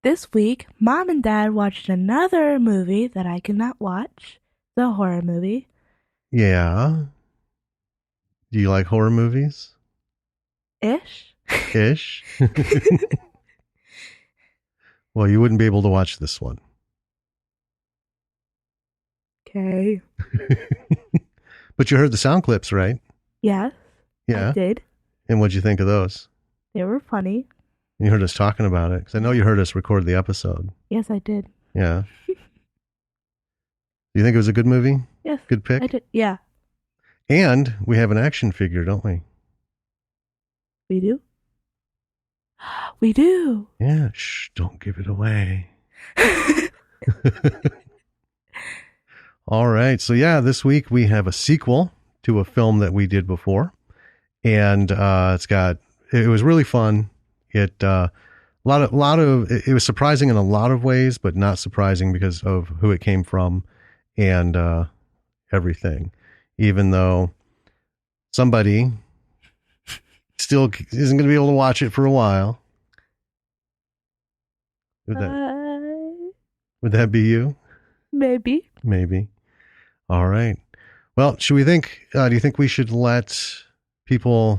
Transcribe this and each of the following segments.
This week, Mom and Dad watched another movie that I could not watch. The horror movie. Yeah. Do you like horror movies? Ish. Ish. Well, you wouldn't be able to watch this one. Okay. But you heard the sound clips, right? Yes, Yeah. I did. And what'd you think of those? They were funny. You heard us talking about it, because I know you heard us record the episode. Yes, I did. Yeah. Do you think it was a good movie? Yes. Good pick? I did. Yeah. And we have an action figure, don't we? We do? We do. Yeah. Shh, don't give it away. All right. So, yeah, this week we have a sequel to a film that we did before. And it was really fun. It was surprising in a lot of ways, but not surprising because of who it came from and everything. Even though somebody still isn't going to be able to watch it for a while. Would that be you? Maybe. Maybe. All right. Well, do you think we should let people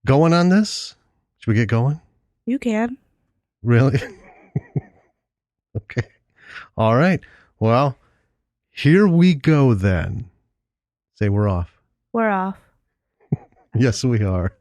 going on this? Should we get going? You can. Really? Okay. All right. Well, here we go then. Say we're off. We're off. Yes, we are.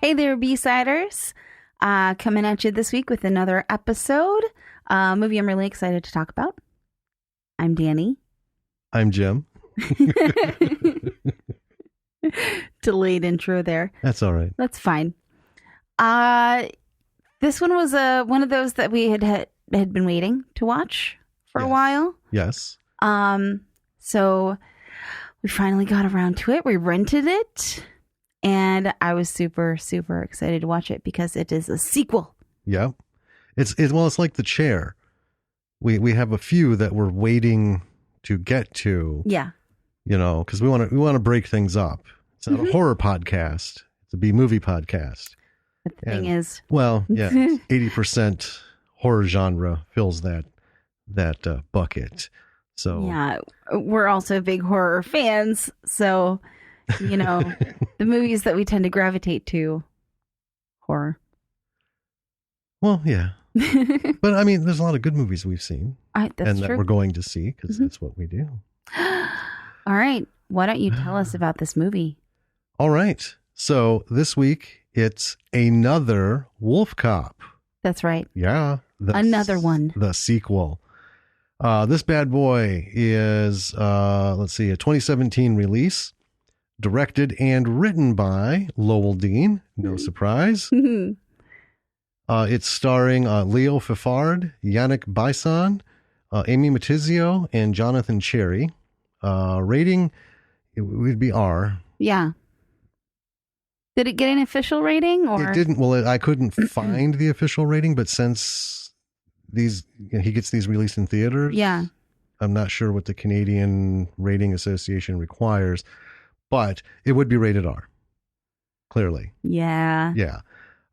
Hey there, B-Siders. Coming at you this week with another episode. Movie I'm really excited to talk about. I'm Danny. I'm Jim. Delayed intro there. That's all right. That's fine. This one was one of those that we had been waiting to watch for a while. Yes. So we finally got around to it. We rented it. And I was super, super excited to watch it because it is a sequel. Yep. It's like The Chair. We have a few that we're waiting to get to. Yeah. You know, because we want to break things up. It's not a horror podcast. It's a B-movie podcast. But the thing is, well, yeah, 80% horror genre fills that bucket. So yeah, we're also big horror fans. So, you know, the movies that we tend to gravitate to, horror. Well, yeah. But I mean, there's a lot of good movies we've seen. That's and true. that we're going to see because that's what we do. All right. Why don't you tell us about this movie? All right. So this week, it's Another WolfCop. That's right. Yeah. Another one. The sequel. This bad boy is, a 2017 release, directed and written by Lowell Dean. No surprise. It's starring Leo Fifard, Yannick Bison, Amy Matizio, and Jonathan Cherry. Rating, it would be R. Yeah. Did it get an official rating? Or it didn't. Well, I couldn't find the official rating, but since he gets these released in theaters, yeah, I'm not sure what the Canadian Rating Association requires, but it would be rated R. Clearly. Yeah. Yeah.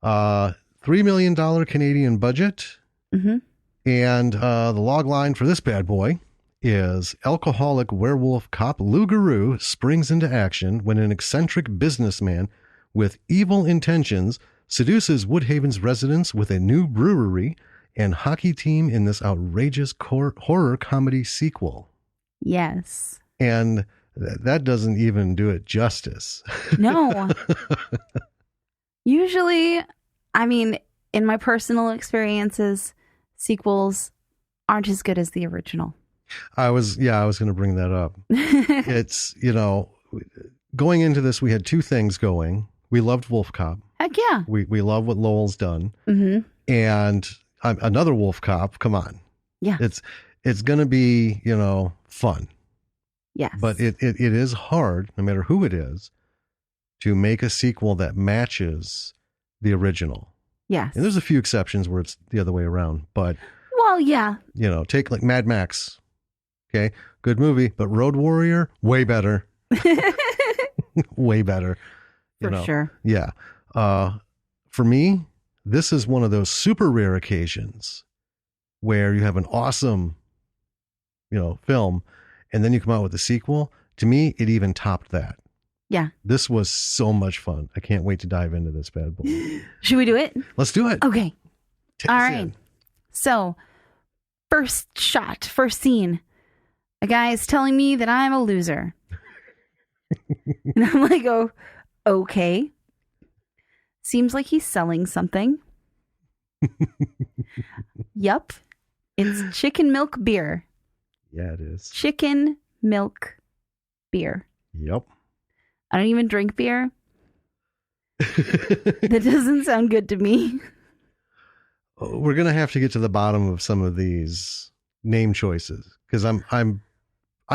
$3 million Canadian budget. Mm-hmm. And the log line for this bad boy is alcoholic werewolf cop Lou Garou springs into action when an eccentric businessman with evil intentions seduces Woodhaven's residents with a new brewery and hockey team in this outrageous horror comedy sequel. Yes. And that doesn't even do it justice. No. Usually, I mean, in my personal experiences, sequels aren't as good as the original. I was going to bring that up. It's, going into this, we had two things going. We loved WolfCop. Heck yeah. We love what Lowell's done. Mm-hmm. And Another WolfCop, come on. Yeah. It's going to be, fun. Yes. But it is hard, no matter who it is, to make a sequel that matches the original. Yes. And there's a few exceptions where it's the other way around, but Well, yeah. take like Mad Max. Okay, good movie, but Road Warrior, way better. Way better. For sure. Yeah. For me, this is one of those super rare occasions where you have an awesome, film, and then you come out with a sequel. To me, it even topped that. Yeah. This was so much fun. I can't wait to dive into this bad boy. Should we do it? Let's do it. Okay. Take All us right. in. So, first scene. A guy is telling me that I'm a loser. And I'm like, oh, okay. Seems like he's selling something. Yup. It's chicken milk beer. Yeah, it is. Chicken milk beer. Yep. I don't even drink beer. That doesn't sound good to me. We're gonna have to get to the bottom of some of these name choices because I'm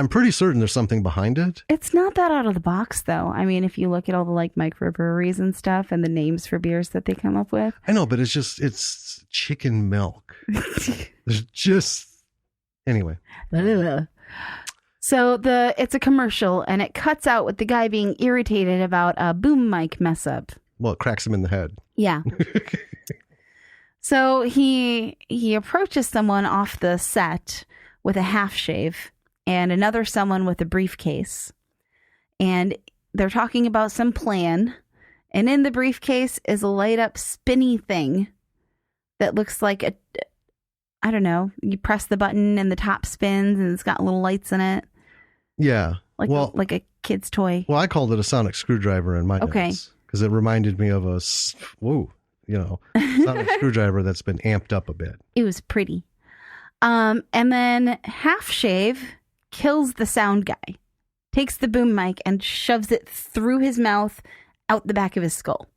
pretty certain there's something behind it. It's not that out of the box, though. I mean, if you look at all the microbreweries and stuff and the names for beers that they come up with. I know, but it's chicken milk. There's just anyway. So it's a commercial and it cuts out with the guy being irritated about a boom mic mess up. Well, it cracks him in the head. Yeah. So he approaches someone off the set with a half shave and another someone with a briefcase. And they're talking about some plan. And in the briefcase is a light up spinny thing that looks like I don't know, you press the button and the top spins and it's got little lights in it. Yeah. Like a kid's toy. Well, I called it a sonic screwdriver in my notes because it reminded me of a sonic screwdriver that's been amped up a bit. It was pretty. And then Half Shave kills the sound guy, takes the boom mic and shoves it through his mouth out the back of his skull.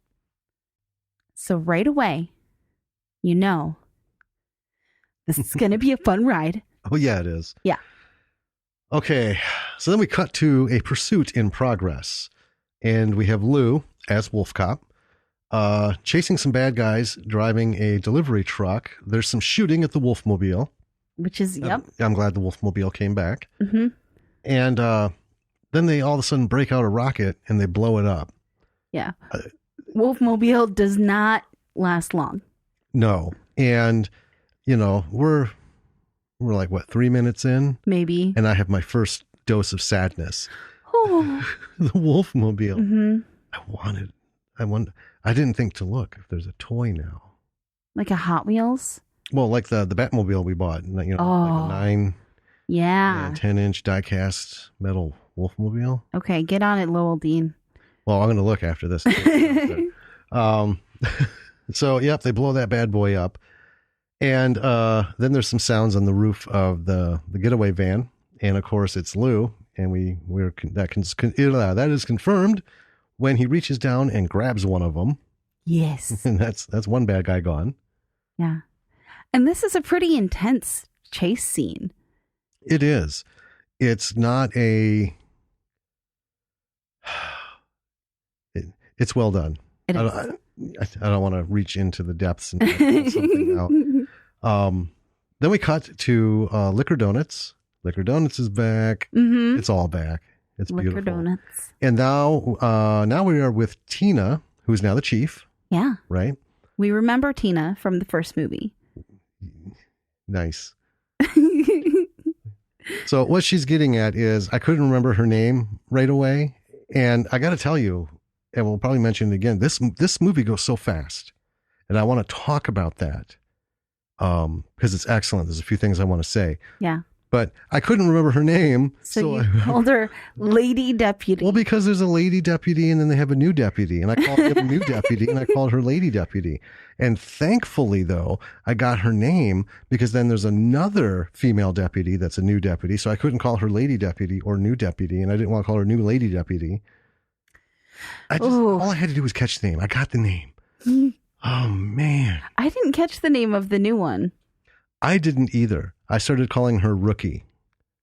So right away, this is going to be a fun ride. Oh, yeah, it is. Yeah. Okay, so then we cut to a pursuit in progress, and we have Lou as WolfCop chasing some bad guys driving a delivery truck. There's some shooting at the Wolfmobile. Which is, yep. I'm glad the Wolfmobile came back. Mm-hmm. And then they all of a sudden break out a rocket and they blow it up. Yeah. Wolfmobile does not last long. No. And, we're like, 3 minutes in? Maybe. And I have my first dose of sadness. Oh. The Wolfmobile. Mm-hmm. I didn't think to look if there's a toy now. Like a Hot Wheels? Well, like the Batmobile we bought, like a 9 and 10-inch die-cast metal Wolfmobile. Okay, get on it, Lowell Dean. Well, I'm going to look after this. So, yep, they blow that bad boy up. And then there's some sounds on the roof of the getaway van. And, of course, it's Lou. And that is confirmed when he reaches down and grabs one of them. Yes. And that's one bad guy gone. Yeah. And this is a pretty intense chase scene. It is. It's not it's well done. It is. I don't want to reach into the depths and pull something out. Then we cut to Liquor Donuts. Liquor Donuts is back. Mm-hmm. It's all back. It's Liquor beautiful. Donuts. And now we are with Tina, who's now the chief. Yeah. Right? We remember Tina from the first movie. Nice. So what she's getting at is I couldn't remember her name right away. And I got to tell you, and we'll probably mention it again, this movie goes so fast. And I want to talk about that because it's excellent. There's a few things I want to say. Yeah. But I couldn't remember her name. So you called her Lady Deputy. Well, because there's a lady deputy and then they have a new deputy. And I called him a new deputy and I called her Lady Deputy. And thankfully, though, I got her name because then there's another female deputy that's a new deputy. So I couldn't call her Lady Deputy or new deputy. And I didn't want to call her new Lady Deputy. All I had to do was catch the name. I got the name. Oh, man. I didn't catch the name of the new one. I didn't either. I started calling her Rookie.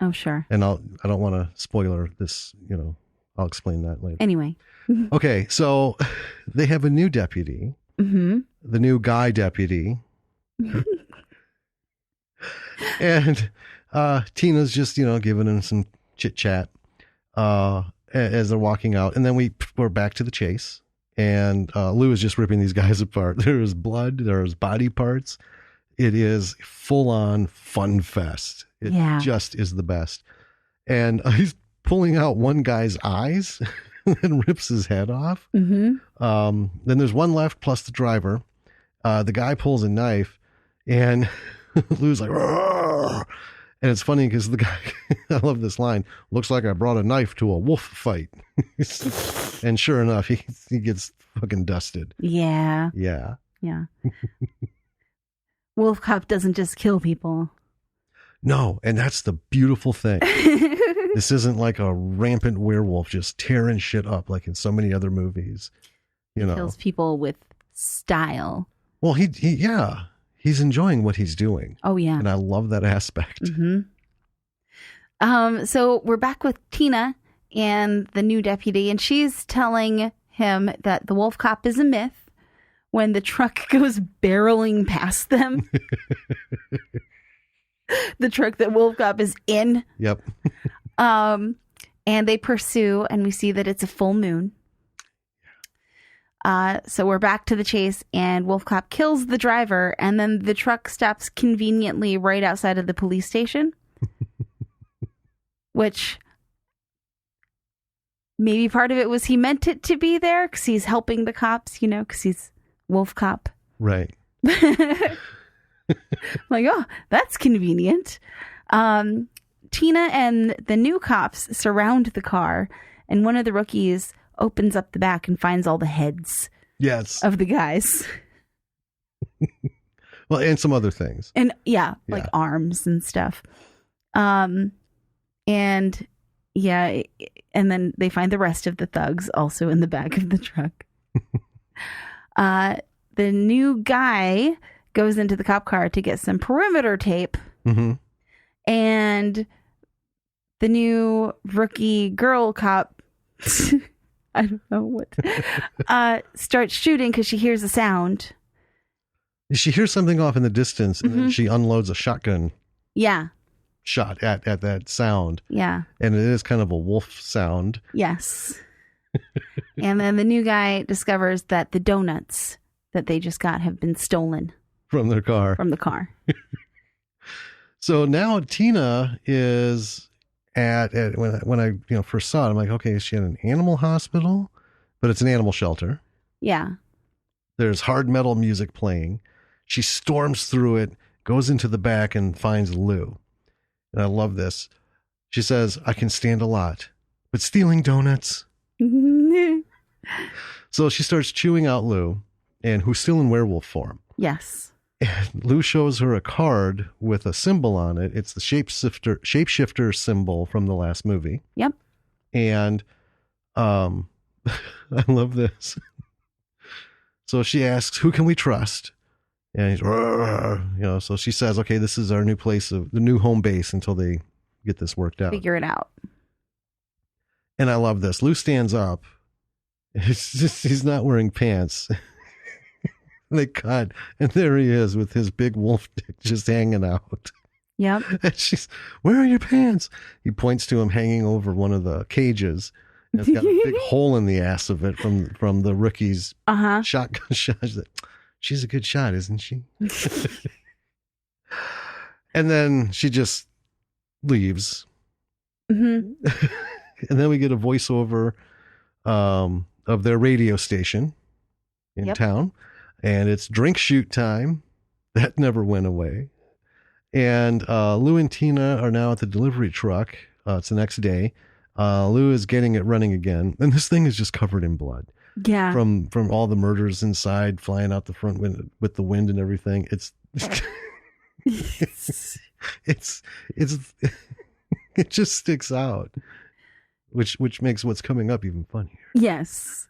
Oh, sure. And I don't want to spoil her this, I'll explain that later. Anyway. Okay, so they have a new deputy, Mm-hmm. the new guy deputy. And Tina's just, giving him some chit chat as they're walking out. And then we're back to the chase. And Lou is just ripping these guys apart. There's blood, there's body parts. It is full on fun fest. It just is the best. And he's pulling out one guy's eyes and rips his head off. Mm-hmm. Then there's one left plus the driver. The guy pulls a knife and Lou's like, "Roar!" And it's funny because the guy, I love this line, looks like I brought a knife to a wolf fight. And sure enough, he gets fucking dusted. Yeah. Yeah. Yeah. WolfCop doesn't just kill people. No, and that's the beautiful thing. This isn't like a rampant werewolf just tearing shit up like in so many other movies. Kills people with style. Well, he's enjoying what he's doing. Oh, yeah. And I love that aspect. Mm-hmm. So we're back with Tina and the new deputy, and she's telling him that the WolfCop is a myth when the truck goes barreling past them. The truck that WolfCop is in. Yep. And they pursue, and we see that it's a full moon. So we're back to the chase, and WolfCop kills the driver, and then the truck stops conveniently right outside of the police station. Which maybe part of it was he meant it to be there because he's helping the cops, because he's WolfCop. Right. Like, oh, that's convenient. Tina and the new cops surround the car, and one of the rookies opens up the back and finds all the heads of the guys. Well, and some other things. And like arms and stuff. And then they find the rest of the thugs also in the back of the truck. The new guy goes into the cop car to get some perimeter tape. Mm-hmm. And the new rookie girl cop, I don't know what, starts shooting because she hears a sound. She hears something off in the distance, and then she unloads a shotgun. Yeah. Shot at that sound. Yeah. And it is kind of a wolf sound. Yes. And then the new guy discovers that the donuts that they just got have been stolen. From their car. From the car. So now Tina is at when I first saw it, I'm like, okay, is she at an animal hospital? But it's an animal shelter. Yeah. There's hard metal music playing. She storms through it, goes into the back and finds Lou. And I love this. She says, I can stand a lot, but stealing donuts. So she starts chewing out Lou, and who's still in werewolf form. Yes. And Lou shows her a card with a symbol on it. It's the shapeshifter symbol from the last movie. Yep. And I love this. So she asks, who can we trust? And he's, so she says, okay, this is our new place the new home base until they get this worked out. Figure it out. And I love this. Lou stands up. It's just, he's not wearing pants. They cut, and there he is with his big wolf dick just hanging out. Yep. And she's, where are your pants? He points to him hanging over one of the cages. And it's got a big hole in the ass of it from the rookie's shotgun shot. She's a good shot, isn't she? And then she just leaves. Mm-hmm. And then we get a voiceover of their radio station in town. And it's drink shoot time. That never went away. And Lou and Tina are now at the delivery truck. It's the next day. Lou is getting it running again. And this thing is just covered in blood. Yeah. From all the murders inside, flying out the front with the wind and everything. It's it just sticks out. Which makes what's coming up even funnier. Yes.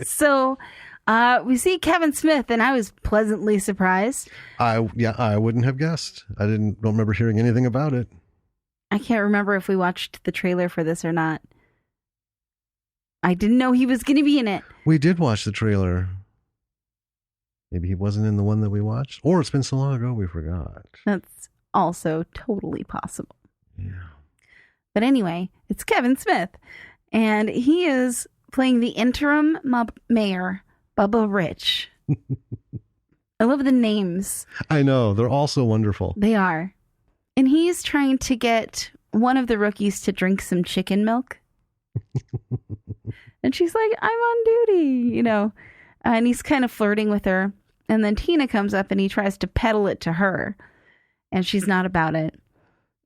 So we see Kevin Smith, and I was pleasantly surprised. I wouldn't have guessed. I don't remember hearing anything about it. I can't remember if we watched the trailer for this or not. I didn't know he was going to be in it. We did watch the trailer. Maybe he wasn't in the one that we watched, or it's been so long ago we forgot. That's also totally possible. Yeah. But anyway, it's Kevin Smith, and he is playing the interim mayor, Bubba Rich. I love the names. I know. They're all so wonderful. They are. And he's trying to get one of the rookies to drink some chicken milk. And she's like, I'm on duty, you know. And he's kind of flirting with her. And then Tina comes up and he tries to peddle it to her. And she's not about it.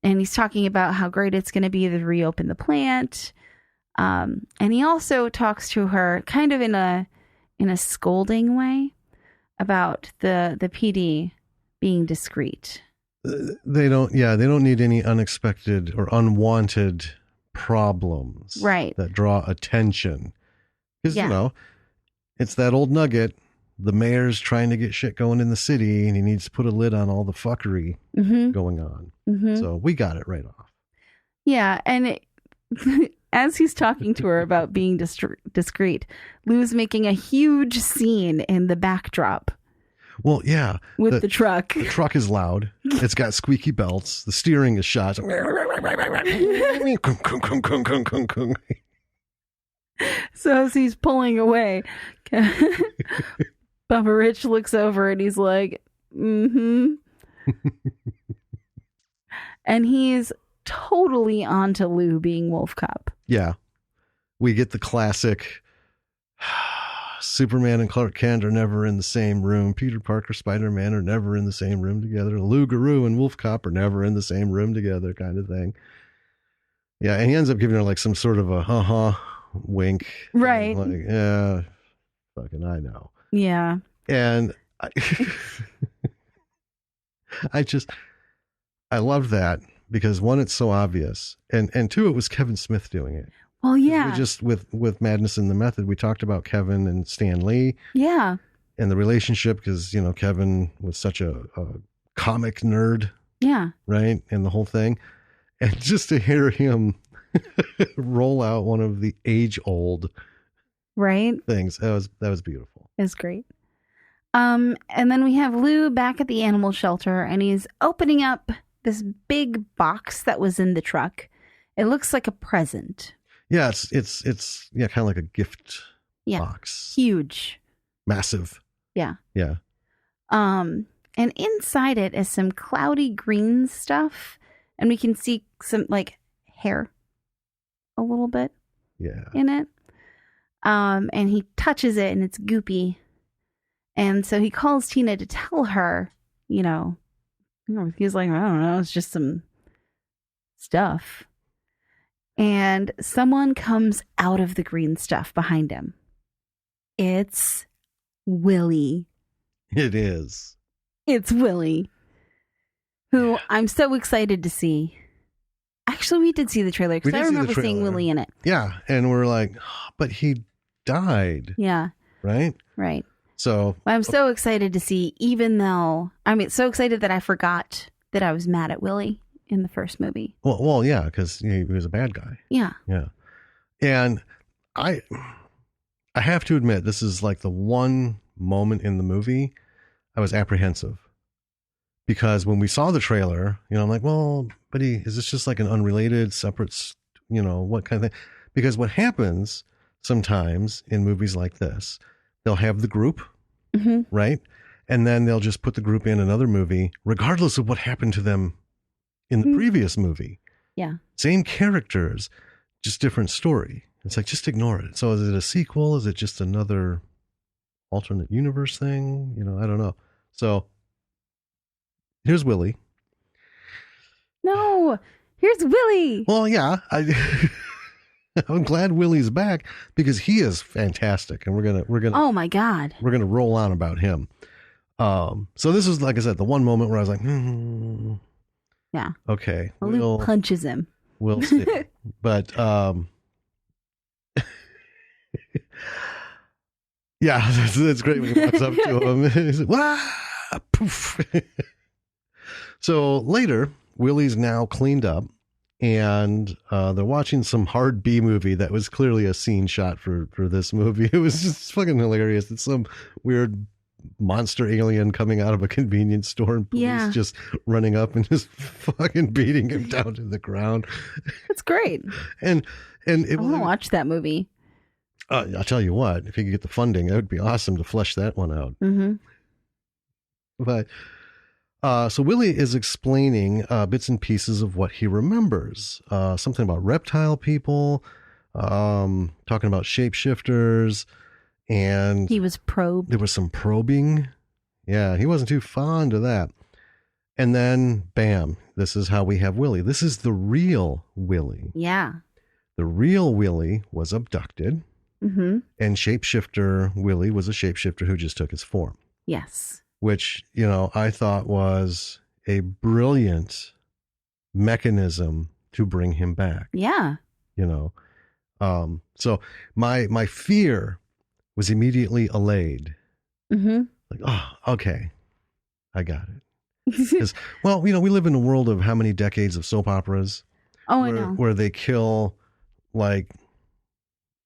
And he's talking about how great it's going to be to reopen the plant. And he also talks to her kind of in a scolding way about the PD being discreet. They don't need any unexpected or unwanted problems that draw attention. Because, you know, it's that old nugget. The mayor's trying to get shit going in the city, and he needs to put a lid on all the fuckery going on. So we got it right off. Yeah, and as he's talking to her about being discreet, Lou's making a huge scene in the backdrop. Well, yeah. With the truck. The truck is loud. It's got squeaky belts. The steering is shot. So as he's pulling away, Bubba Rich looks over and he's like, And he's totally onto Lou being Wolf Cop. Yeah. We get the classic Superman and Clark Kent are never in the same room. Peter Parker, Spider-Man are never in the same room together. Lou Garou and Wolf Cop are never in the same room together kind of thing. Yeah, and he ends up giving her like some sort of a wink. Right. Like, yeah, fucking I know. Yeah. And I love that because one, it's so obvious. And two, it was Kevin Smith doing it. Well, yeah. We just with Madness and the Method, we talked about Kevin and Stan Lee. Yeah. And the relationship because, you know, Kevin was such a comic nerd. Yeah. Right. And the whole thing. And just to hear him roll out one of the age old things, that was beautiful. It's great. And then we have Lou back at the animal shelter and he's opening up this big box that was in the truck. It looks like a present. Yeah, it's kind of like a gift box. Huge. Massive. Yeah. Yeah. And inside it is some cloudy green stuff. And we can see some like hair a little bit in it. And he touches it and it's goopy. And so he calls Tina to tell her, you know, he's like, I don't know, it's just some stuff. And someone comes out of the green stuff behind him. It's Willie. It is. It's Willie, who I'm so excited to see. Actually, we did see the trailer because I remember seeing Willie in it. Yeah. And we're like, but he died. Yeah. Right? Right. So I'm so excited to see, even though, so excited that I forgot that I was mad at Willie in the first movie. Well, yeah, because he was a bad guy. Yeah. Yeah. And I have to admit, this is like the one moment in the movie I was apprehensive. Because when we saw the trailer, you know, I'm like, well, but is this just like an unrelated, separate, you know, what kind of thing? Because what happens sometimes in movies like this, they'll have the group, right? And then they'll just put the group in another movie, regardless of what happened to them in the previous movie. Yeah. Same characters, just different story. It's like, just ignore it. So is it a sequel? Is it just another alternate universe thing? You know, I don't know. So here's Willie. No, here's Willie. Well, yeah, I'm glad Willie's back because he is fantastic, and we're gonna. Oh my God, we're gonna roll on about him. So this is, like I said, the one moment where I was like, yeah, okay, Lou punches him. We'll see, but yeah, that's great when he walks up to him. And he's like, wah, poof. So later, Willie's now cleaned up and they're watching some hard B movie that was clearly a scene shot for this movie. It was just fucking hilarious. It's some weird monster alien coming out of a convenience store and police just running up and just fucking beating him down to the ground. That's great. And I want to watch that movie. I'll tell you what, if you could get the funding, it would be awesome to flesh that one out. Mm-hmm. But so Willie is explaining bits and pieces of what he remembers. Something about reptile people, talking about shapeshifters, and he was probed. There was some probing. Yeah, he wasn't too fond of that. And then, bam, this is how we have Willie. This is the real Willie. Yeah. The real Willie was abducted, mm-hmm. and shapeshifter Willie was a shapeshifter who just took his form. Yes. Which, I thought was a brilliant mechanism to bring him back. Yeah. So my fear was immediately allayed. Mm-hmm. Like, oh, okay, I got it. Because, we live in a world of how many decades of soap operas? Oh, I know. Where they kill like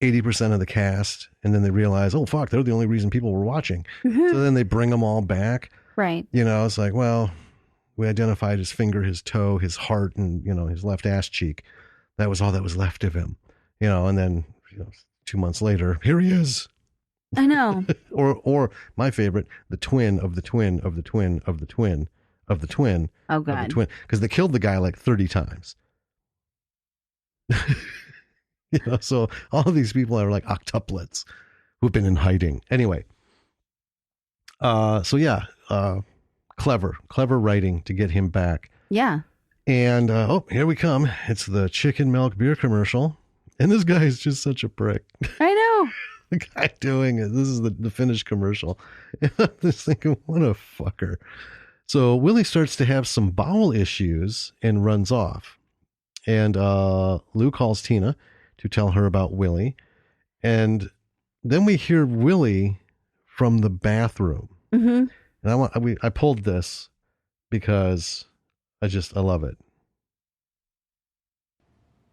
80% of the cast, and then they realize, oh, fuck, they're the only reason people were watching. So then they bring them all back. Right. It's like, well, we identified his finger, his toe, his heart, and, his left ass cheek. That was all that was left of him. And then 2 months later, here he is. I know. or my favorite, the twin of the twin of the twin of the twin of the twin. Oh, God. Of the twin. Because they killed the guy like 30 times. So all of these people are like octuplets who've been in hiding. Anyway. Clever writing to get him back. Yeah. And, here we come. It's the chicken milk beer commercial. And this guy is just such a prick. I know. The guy doing it. This is the finished commercial. And I'm just thinking, what a fucker. So Willie starts to have some bowel issues and runs off. And Lou calls Tina to tell her about Willie. And then we hear Willie from the bathroom. Mm-hmm. And I pulled this because I love it.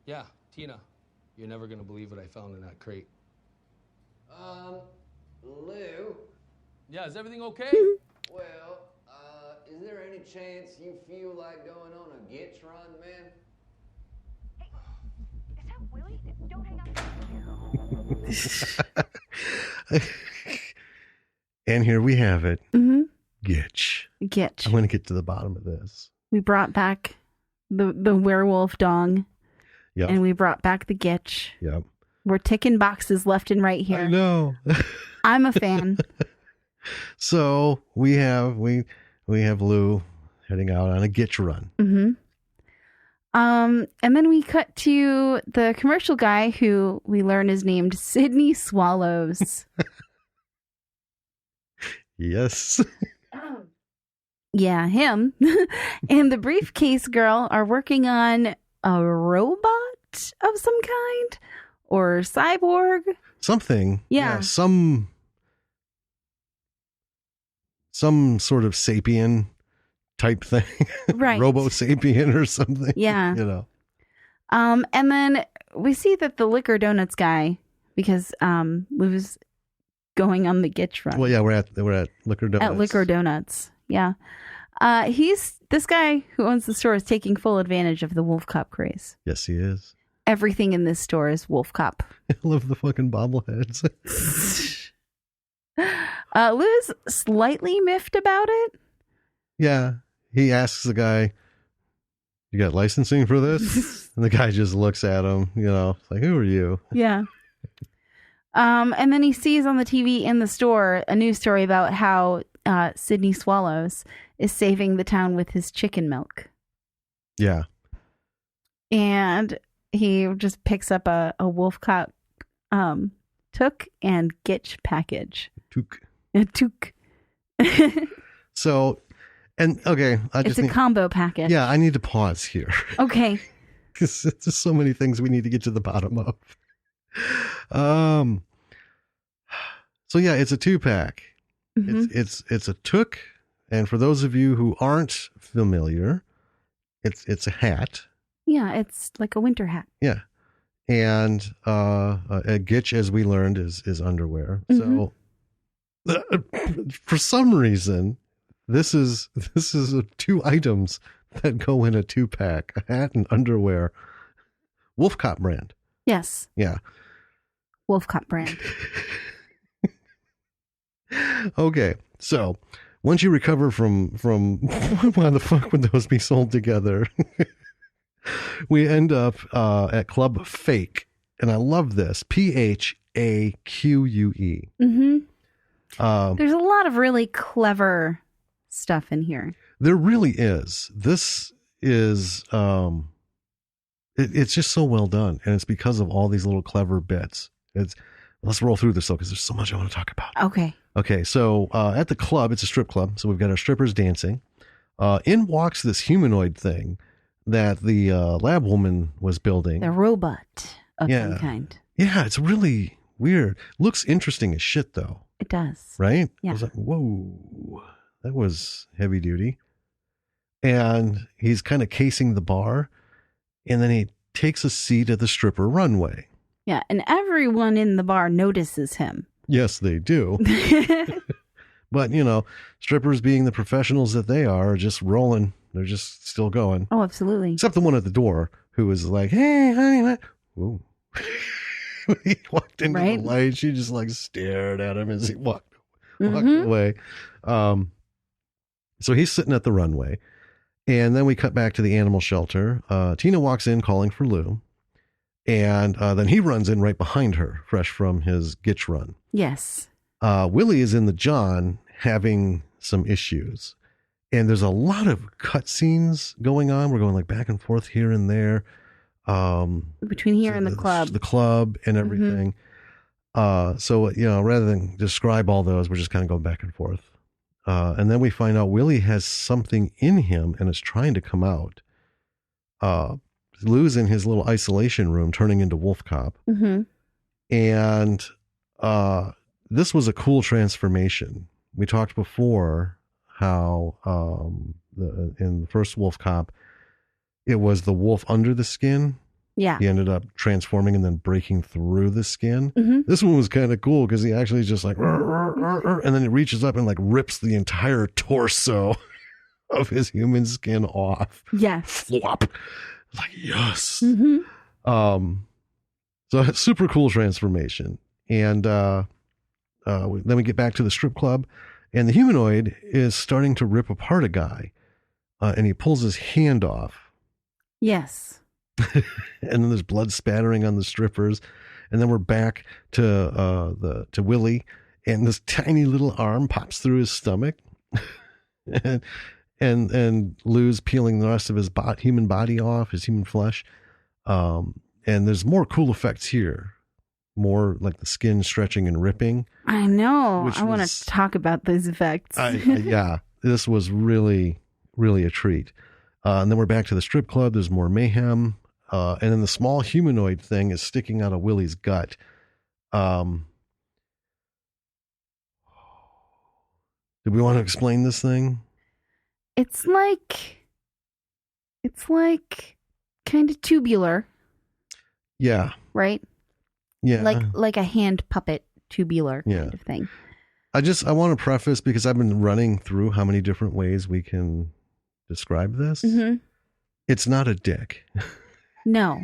Yeah, Tina, you're never going to believe what I found in that crate. Lou? Yeah, is everything okay? Well, is there any chance you feel like going on a Gitch run, man? Hey, is that Willie? Don't hang up. And here we have it. Mm-hmm. Gitch. Gitch. I'm going to get to the bottom of this. We brought back the werewolf dong. Yep. And we brought back the Gitch. Yep. We're ticking boxes left and right here. I know. I'm a fan. So we have Lou heading out on a Gitch run. Mm-hmm. And then we cut to the commercial guy who we learn is named Sydney Swallows. Yes. Yeah, him. And the briefcase girl are working on a robot of some kind or cyborg. Something. Yeah. Some sort of sapien type thing. Right. Robo sapien or something. Yeah. And then we see that the Liquor Donuts guy, because Lou's going on the Gitch run. Well, yeah, we're at Liquor Donuts. At Liquor Donuts. Yeah. This guy who owns the store is taking full advantage of the WolfCop craze. Yes, he is. Everything in this store is WolfCop. I love the fucking bobbleheads. Lou's slightly miffed about it. Yeah. He asks the guy, you got licensing for this? And the guy just looks at him, like, who are you? Yeah. And then he sees on the TV in the store a news story about how Sydney Swallows is saving the town with his chicken milk. Yeah. And he just picks up a WolfCop took and Gitch package. Took. Took. So, and okay. It's a combo package. Yeah, I need to pause here. Okay. Because there's so many things we need to get to the bottom of. So yeah, it's a 2-pack. Mm-hmm. It's a took, and for those of you who aren't familiar, it's a hat. Yeah, it's like a winter hat. Yeah. And a gitch, as we learned, is underwear. So for some reason, this is 2 items that go in a 2-pack: a hat and underwear. WolfCop brand. Yes. Yeah. WolfCop brand. Okay, so once you recover from why the fuck would those be sold together? We end up at Club Fake, and I love this. PHAQUE. Mm-hmm. There's a lot of really clever stuff in here. There really is. This is it's just so well done, and it's because of all these little clever bits. Let's roll through this though, because there's so much I want to talk about. Okay, so at the club, it's a strip club, so we've got our strippers dancing. In walks this humanoid thing that the lab woman was building. The robot of some kind. Yeah, it's really weird. Looks interesting as shit, though. It does. Right? Yeah. I was like, whoa, that was heavy duty. And he's kind of casing the bar, and then he takes a seat at the stripper runway. Yeah, and everyone in the bar notices him. Yes, they do. But, strippers being the professionals that they are just rolling. They're just still going. Oh, absolutely. Except the one at the door who was like, hey, honey. Whoa. He walked into the light. She just stared at him as he walked away. So he's sitting at the runway. And then we cut back to the animal shelter. Tina walks in calling for Lou. And then he runs in right behind her, fresh from his gitch run. Yes. Willie is in the John having some issues. And there's a lot of cutscenes going on. We're going back and forth here and there. Between here and the club. The club and everything. So, rather than describe all those, we're just kind of going back and forth. And then we find out Willie has something in him and is trying to come out. Lou's in his little isolation room turning into WolfCop. Mm-hmm. And this was a cool transformation. We talked before how in the first WolfCop, it was the wolf under the skin. Yeah. He ended up transforming and then breaking through the skin. Mm-hmm. This one was kind of cool because he actually just and then he reaches up and rips the entire torso of his human skin off. Yes. Flop. Yes. Mm-hmm. So it's super cool transformation. And then we get back to the strip club, and the humanoid is starting to rip apart a guy, and he pulls his hand off. Yes. And then there's blood spattering on the strippers, and then we're back to Willie, and this tiny little arm pops through his stomach, and Lou's peeling the rest of his human body off, his human flesh. And there's more cool effects here. More like the skin stretching and ripping. I know. I want to talk about those effects. Yeah, this was really, really a treat. And then we're back to the strip club. There's more mayhem. And then the small humanoid thing is sticking out of Willie's gut. Did we want to explain this thing? It's like kind of tubular. Yeah. Right? Yeah. Like a hand puppet tubular kind of thing. I want to preface, because I've been running through how many different ways we can describe this. Mm-hmm. It's not a dick. No.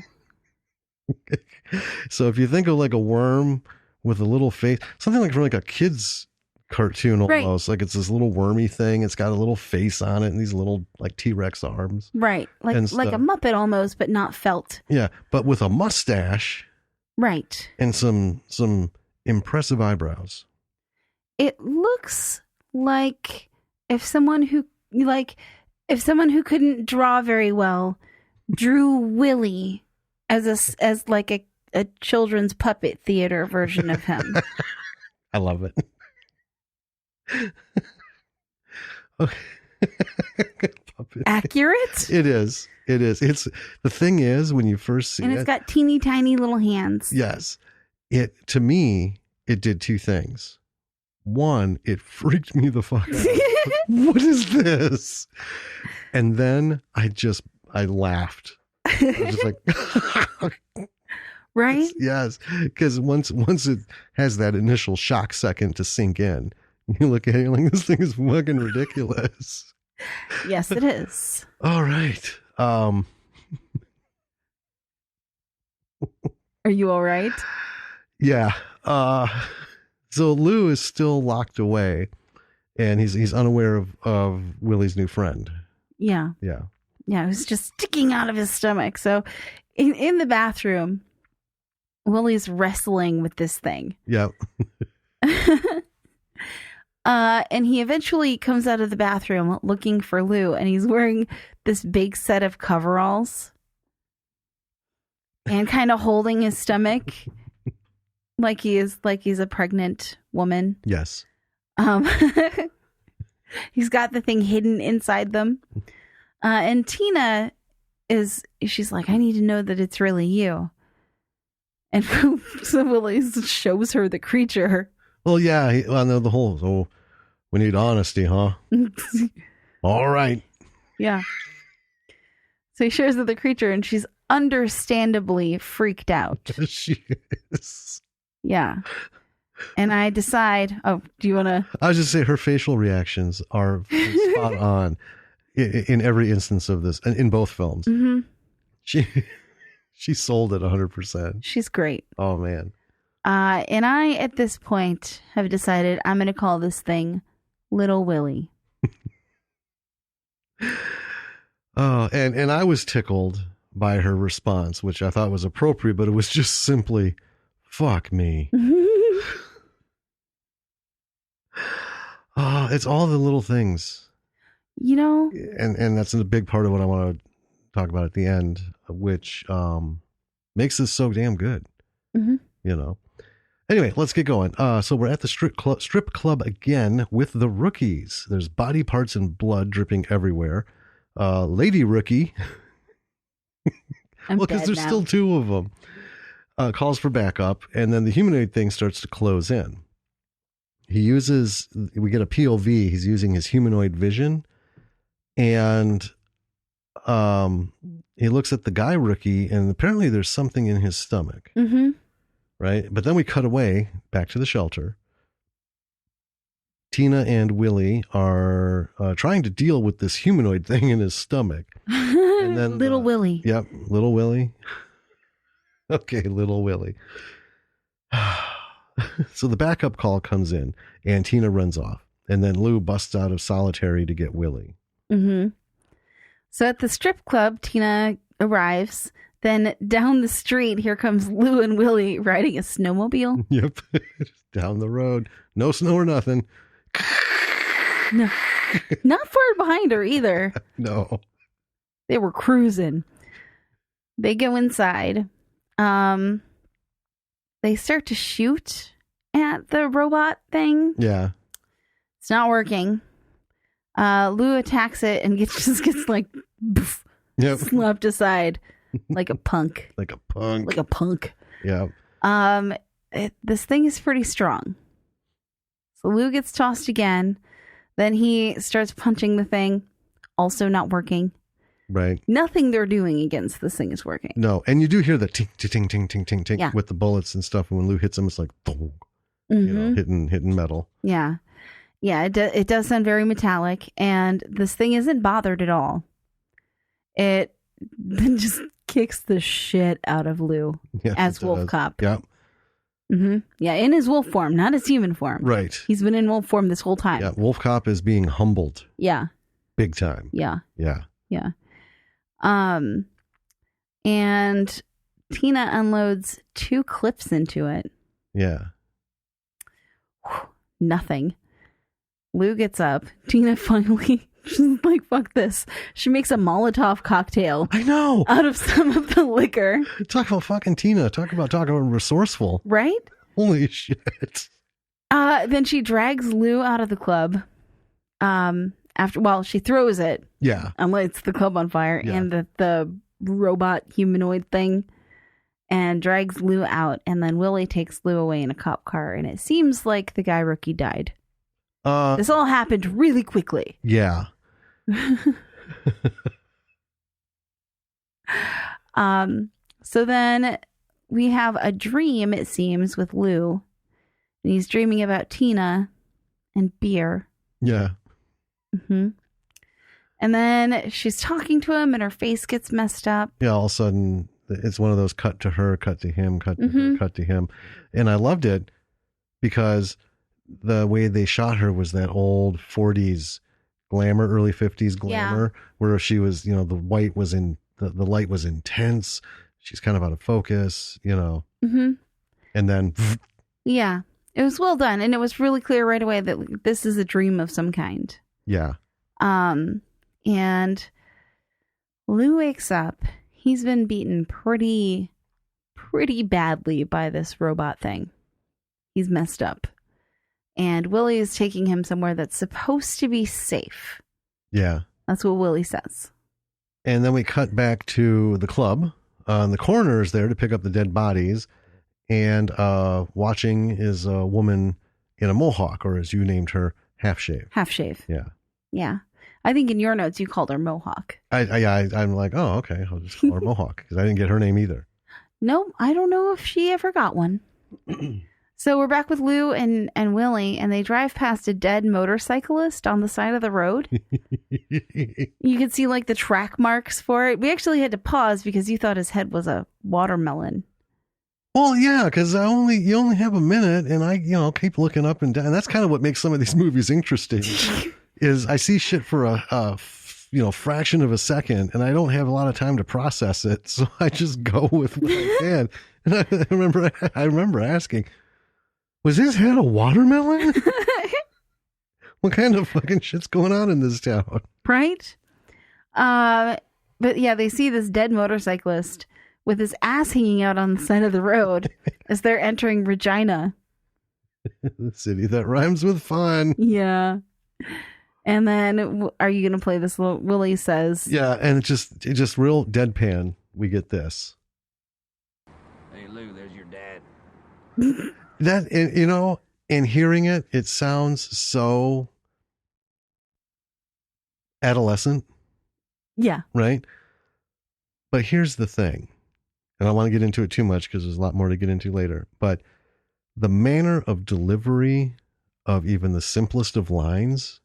So if you think of a worm with a little face, something from a kid's cartoon almost, it's this little wormy thing. It's got a little face on it and these little T-Rex arms. Right. Like a Muppet almost, but not felt. Yeah, but with a mustache. Right. And some impressive eyebrows. It looks like if someone who couldn't draw very well drew Willie as a children's puppet theater version of him. I love it. Okay. Accurate? It is. It's the thing is, when you first see it, and it's got teeny tiny little hands. Yes. To me, it did two things. One, it freaked me the fuck out. What is this? And then I laughed. I was just like, Right? yes, because once it has that initial shock second to sink in, you look at it like, this thing is fucking ridiculous. Yes, it is. All right. Are you all right? Yeah. So Lou is still locked away, and he's unaware of Willie's new friend. Yeah. Yeah. Yeah, it was just sticking out of his stomach. So in the bathroom, Willie's wrestling with this thing. Yep. And he eventually comes out of the bathroom looking for Lou, and he's wearing this big set of coveralls and kind of holding his stomach like he's a pregnant woman. Yes. He's got the thing hidden inside them. And Tina she's like, I need to know that it's really you. And so Willie shows her the creature. Well, yeah. I know the whole. So we need honesty, huh? All right. Yeah. So he shows her the creature, and she's understandably freaked out. She is. Yeah. And I decide, do you want to? I was just say her facial reactions are spot on in every instance of this, in both films. Mm-hmm. She sold it 100%. She's great. Oh man. And I, at this point, have decided I'm going to call this thing Little Willie. Oh, and I was tickled by her response, which I thought was appropriate, but it was just simply, fuck me. Oh, it's all the little things. You know? And that's a big part of what I want to talk about at the end, which makes this so damn good. Mm-hmm. You know? Anyway, let's get going. So we're at the strip club again with the rookies. There's body parts and blood dripping everywhere. Lady rookie. I'm well, because dead there's now. still two of them. Calls for backup, and then the humanoid thing starts to close in. We get a POV. He's using his humanoid vision, and he looks at the guy rookie, and apparently there's something in his stomach. Mm-hmm. Right? But then we cut away back to the shelter. Tina and Willie are trying to deal with this humanoid thing in his stomach. And then Little Willie. Yep, little Willie. Okay, little Willie. So the backup call comes in, and Tina runs off. And then Lou busts out of solitary to get Willie. Mm-hmm. So at the strip club, Tina arrives. Then down the street, here comes Lou and Willie riding a snowmobile. Yep. Down the road. No snow or nothing. No, not far behind her either. No. They were cruising. They go inside. They start to shoot at the robot thing. Yeah. It's not working. Lou attacks it and just gets like poof, Yep. slapped aside like a punk. Like a punk. Like a punk. Yeah. This thing is pretty strong. So Lou gets tossed again. Then he starts punching the thing. Also not working. Right. Nothing they're doing against this thing is working. No. And you do hear the ting, ting, ting, ting, ting, ting Yeah. with the bullets and stuff. And when Lou hits him, it's like, thong, Mm-hmm. you know, hitting metal. Yeah. Yeah, it does sound very metallic. And this thing isn't bothered at all. It then just kicks the shit out of Lou Yes, as it does. WolfCop. Yeah. Mm-hmm. Yeah, in his wolf form, not his human form. Right. He's been in wolf form this whole time. Yeah. WolfCop is being humbled Yeah. big time. Yeah. Yeah. Yeah. And Tina unloads 2 clips into it. Yeah. Nothing. Lou gets up. Tina finally, she's like, fuck this. She makes a Molotov cocktail I know. out of some of the liquor. Talk about fucking Tina. Talk about resourceful. Right? Holy shit. Then she drags Lou out of the club. She throws it Yeah. and lights the club on fire Yeah. and the robot humanoid thing and drags Lou out. And then Willie takes Lou away in a cop car. And it seems like the guy rookie died. This all happened really quickly. Yeah. So then we have a dream, it seems, with Lou. And he's dreaming about Tina and beer. Yeah. Mm-hmm. And then she's talking to him and her face gets messed up. Yeah, all of a sudden, it's one of those cut to her, cut to him, cut to her, cut to him. And I loved it because the way they shot her was that old 40s glamour, early 50s glamour, where she was, the white was the light was intense. She's kind of out of focus, Mm-hmm. And then... Yeah, it was well done. And it was really clear right away that this is a dream of some kind. Yeah. And Lou wakes up. He's been beaten pretty badly by this robot thing. He's messed up. And Willie is taking him somewhere that's supposed to be safe. Yeah. That's what Willie says. And then we cut back to the club. The coroner is there to pick up the dead bodies. And watching is a woman in a mohawk, or as you named her, half shave. Half shave. Yeah. Yeah. I think in your notes you called her Mohawk. I'm like, oh, okay. I'll just call her Mohawk because I didn't get her name either. No, I don't know if she ever got one. So we're back with Lou and Willie, and they drive past a dead motorcyclist on the side of the road. You could see like the track marks for it. We actually had to pause because you thought his head was a watermelon. Well, yeah, because you only have a minute, and I keep looking up and down. And that's kind of what makes some of these movies interesting. Is I see shit for a fraction of a second, and I don't have a lot of time to process it, so I just go with what I can. And I remember asking, was his head a watermelon? What kind of fucking shit's going on in this town? Right? But yeah, they see this dead motorcyclist with his ass hanging out on the side of the road as they're entering Regina. The city that rhymes with fun. Yeah. And then, are you going to play this? Willie says. Yeah, and it just real deadpan. We get this. Hey, Lou, there's your dad. That, and hearing it, it sounds so adolescent. Yeah. Right? But here's the thing. And I don't want to get into it too much because there's a lot more to get into later. But the manner of delivery of even the simplest of lines,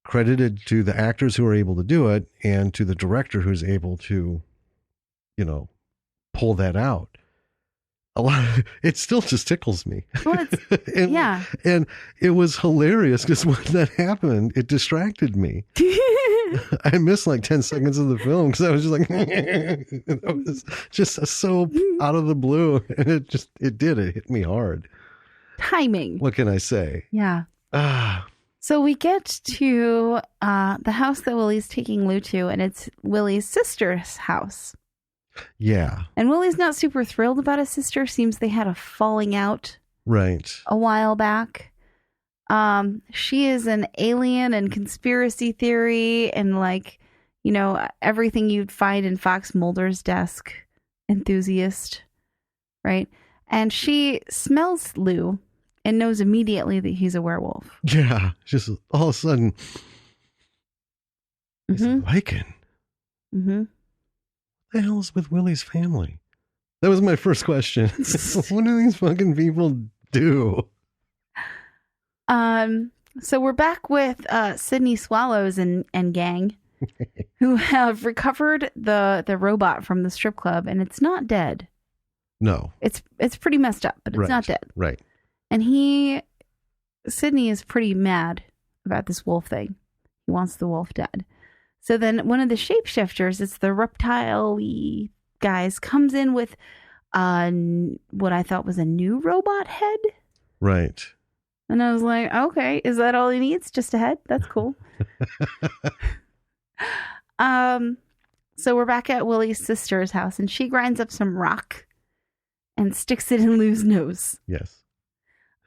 credited to the actors who are able to do it and to the director who's able to, pull that out. It still just tickles me. Well, yeah. And it was hilarious because when that happened, it distracted me. I missed like 10 seconds of the film because I was just like, it was just so out of the blue. And it hit me hard. Timing. What can I say? Yeah. So we get to the house that Willie's taking Lou to, and it's Willie's sister's house. Yeah. And Willie's not super thrilled about his sister. Seems they had a falling out. Right. A while back. She is an alien and conspiracy theory and everything you'd find in Fox Mulder's desk enthusiast, right? And she smells Lou and knows immediately that he's a werewolf. Yeah, just all of a sudden, he's Lycan. Mm-hmm. What the hell is with Willie's family? That was my first question. What do these fucking people do? So we're back with Sydney Swallows and gang, who have recovered the robot from the strip club, and it's not dead. No, it's pretty messed up, but it's not dead. Right. And Sydney is pretty mad about this wolf thing. He wants the wolf dead. So then one of the shapeshifters, it's the reptile-y guys, comes in with what I thought was a new robot head. Right. And I was like, okay, is that all he needs? Just a head? That's cool. So we're back at Willie's sister's house, and she grinds up some rock and sticks it in Lou's nose. Yes.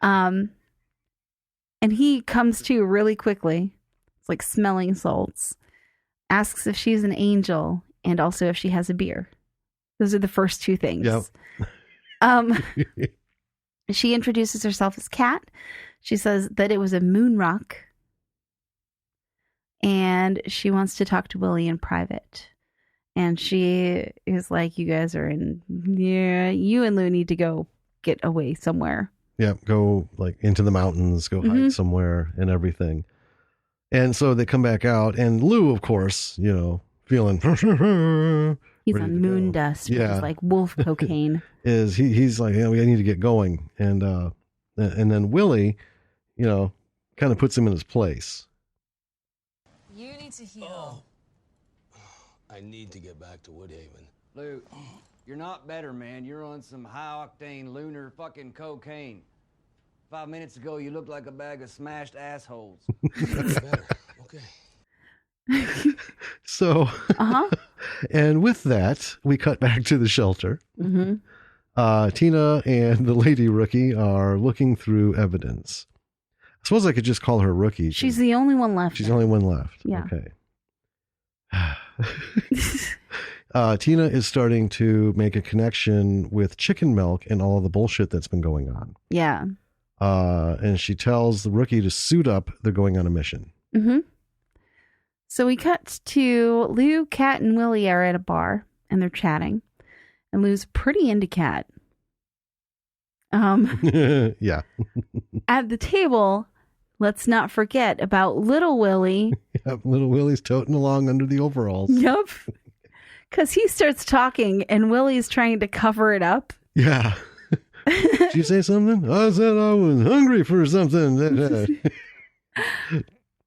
And he comes to really quickly. It's like smelling salts. Asks if she's an angel and also if she has a beer. Those are the first two things. Yep. She introduces herself as Kat. She says that it was a moon rock. And she wants to talk to Willie in private. And she is like, you guys are you and Lou need to go get away somewhere. Yeah, go like into the mountains, go hide somewhere and everything. And so they come back out, and Lou, of course, feeling He's ready on to moon go. dust, which is like wolf cocaine. He's like, we need to get going. And then Willie, kind of puts him in his place. You need to heal. I need to get back to Woodhaven. Lou, you're not better, man. You're on some high-octane lunar fucking cocaine. 5 minutes ago, you looked like a bag of smashed assholes. Better. Okay. So, and with that, we cut back to the shelter. Tina and the lady rookie are looking through evidence. I suppose I could just call her rookie. She's the only one left. She's the only one left. Yeah. Okay. Tina is starting to make a connection with chicken milk and all the bullshit that's been going on. Yeah. And she tells the rookie to suit up. They're going on a mission. So we cut to Lou, Kat, and Willie are at a bar, and they're chatting. And Lou's pretty into Kat. Yeah. At the table, let's not forget about little Willie. Yep, little Willie's toting along under the overalls. Yep. Because he starts talking, and Willie's trying to cover it up. Yeah. Did you say something? I said I was hungry for something.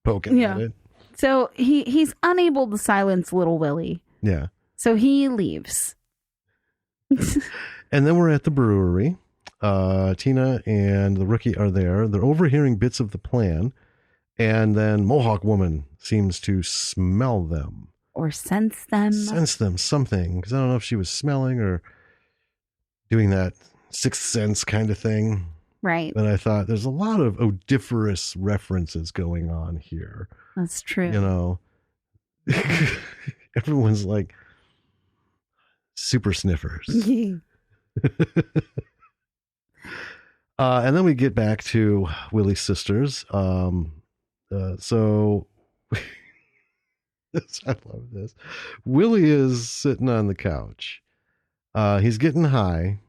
Poking at it. So he's unable to silence little Willie. Yeah. So he leaves. And then we're at the brewery. Tina and the rookie are there. They're overhearing bits of the plan. And then Mohawk Woman seems to smell them. Or sense them. Sense them, something. Because I don't know if she was smelling or doing that sixth sense kind of thing. Right. And I thought there's a lot of odoriferous references going on here. That's true. Everyone's like super sniffers. And then we get back to Willie's sisters. So I love this. Willie is sitting on the couch. He's getting high.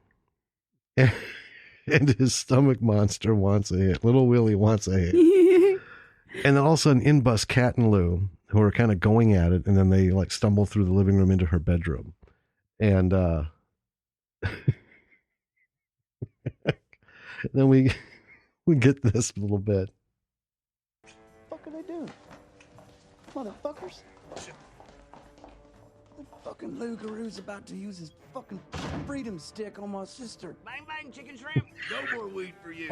And his stomach monster wants a hit. Little Willie wants a hit. And then all of a sudden, in bust Kat and Lou, who are kind of going at it, and then they like stumble through the living room into her bedroom. And then we get this little bit. What the fuck are they doing? Motherfuckers. The fucking Lugaroo's about to use his fucking freedom stick on my sister. Bang, bang, chicken shrimp. No more weed for you.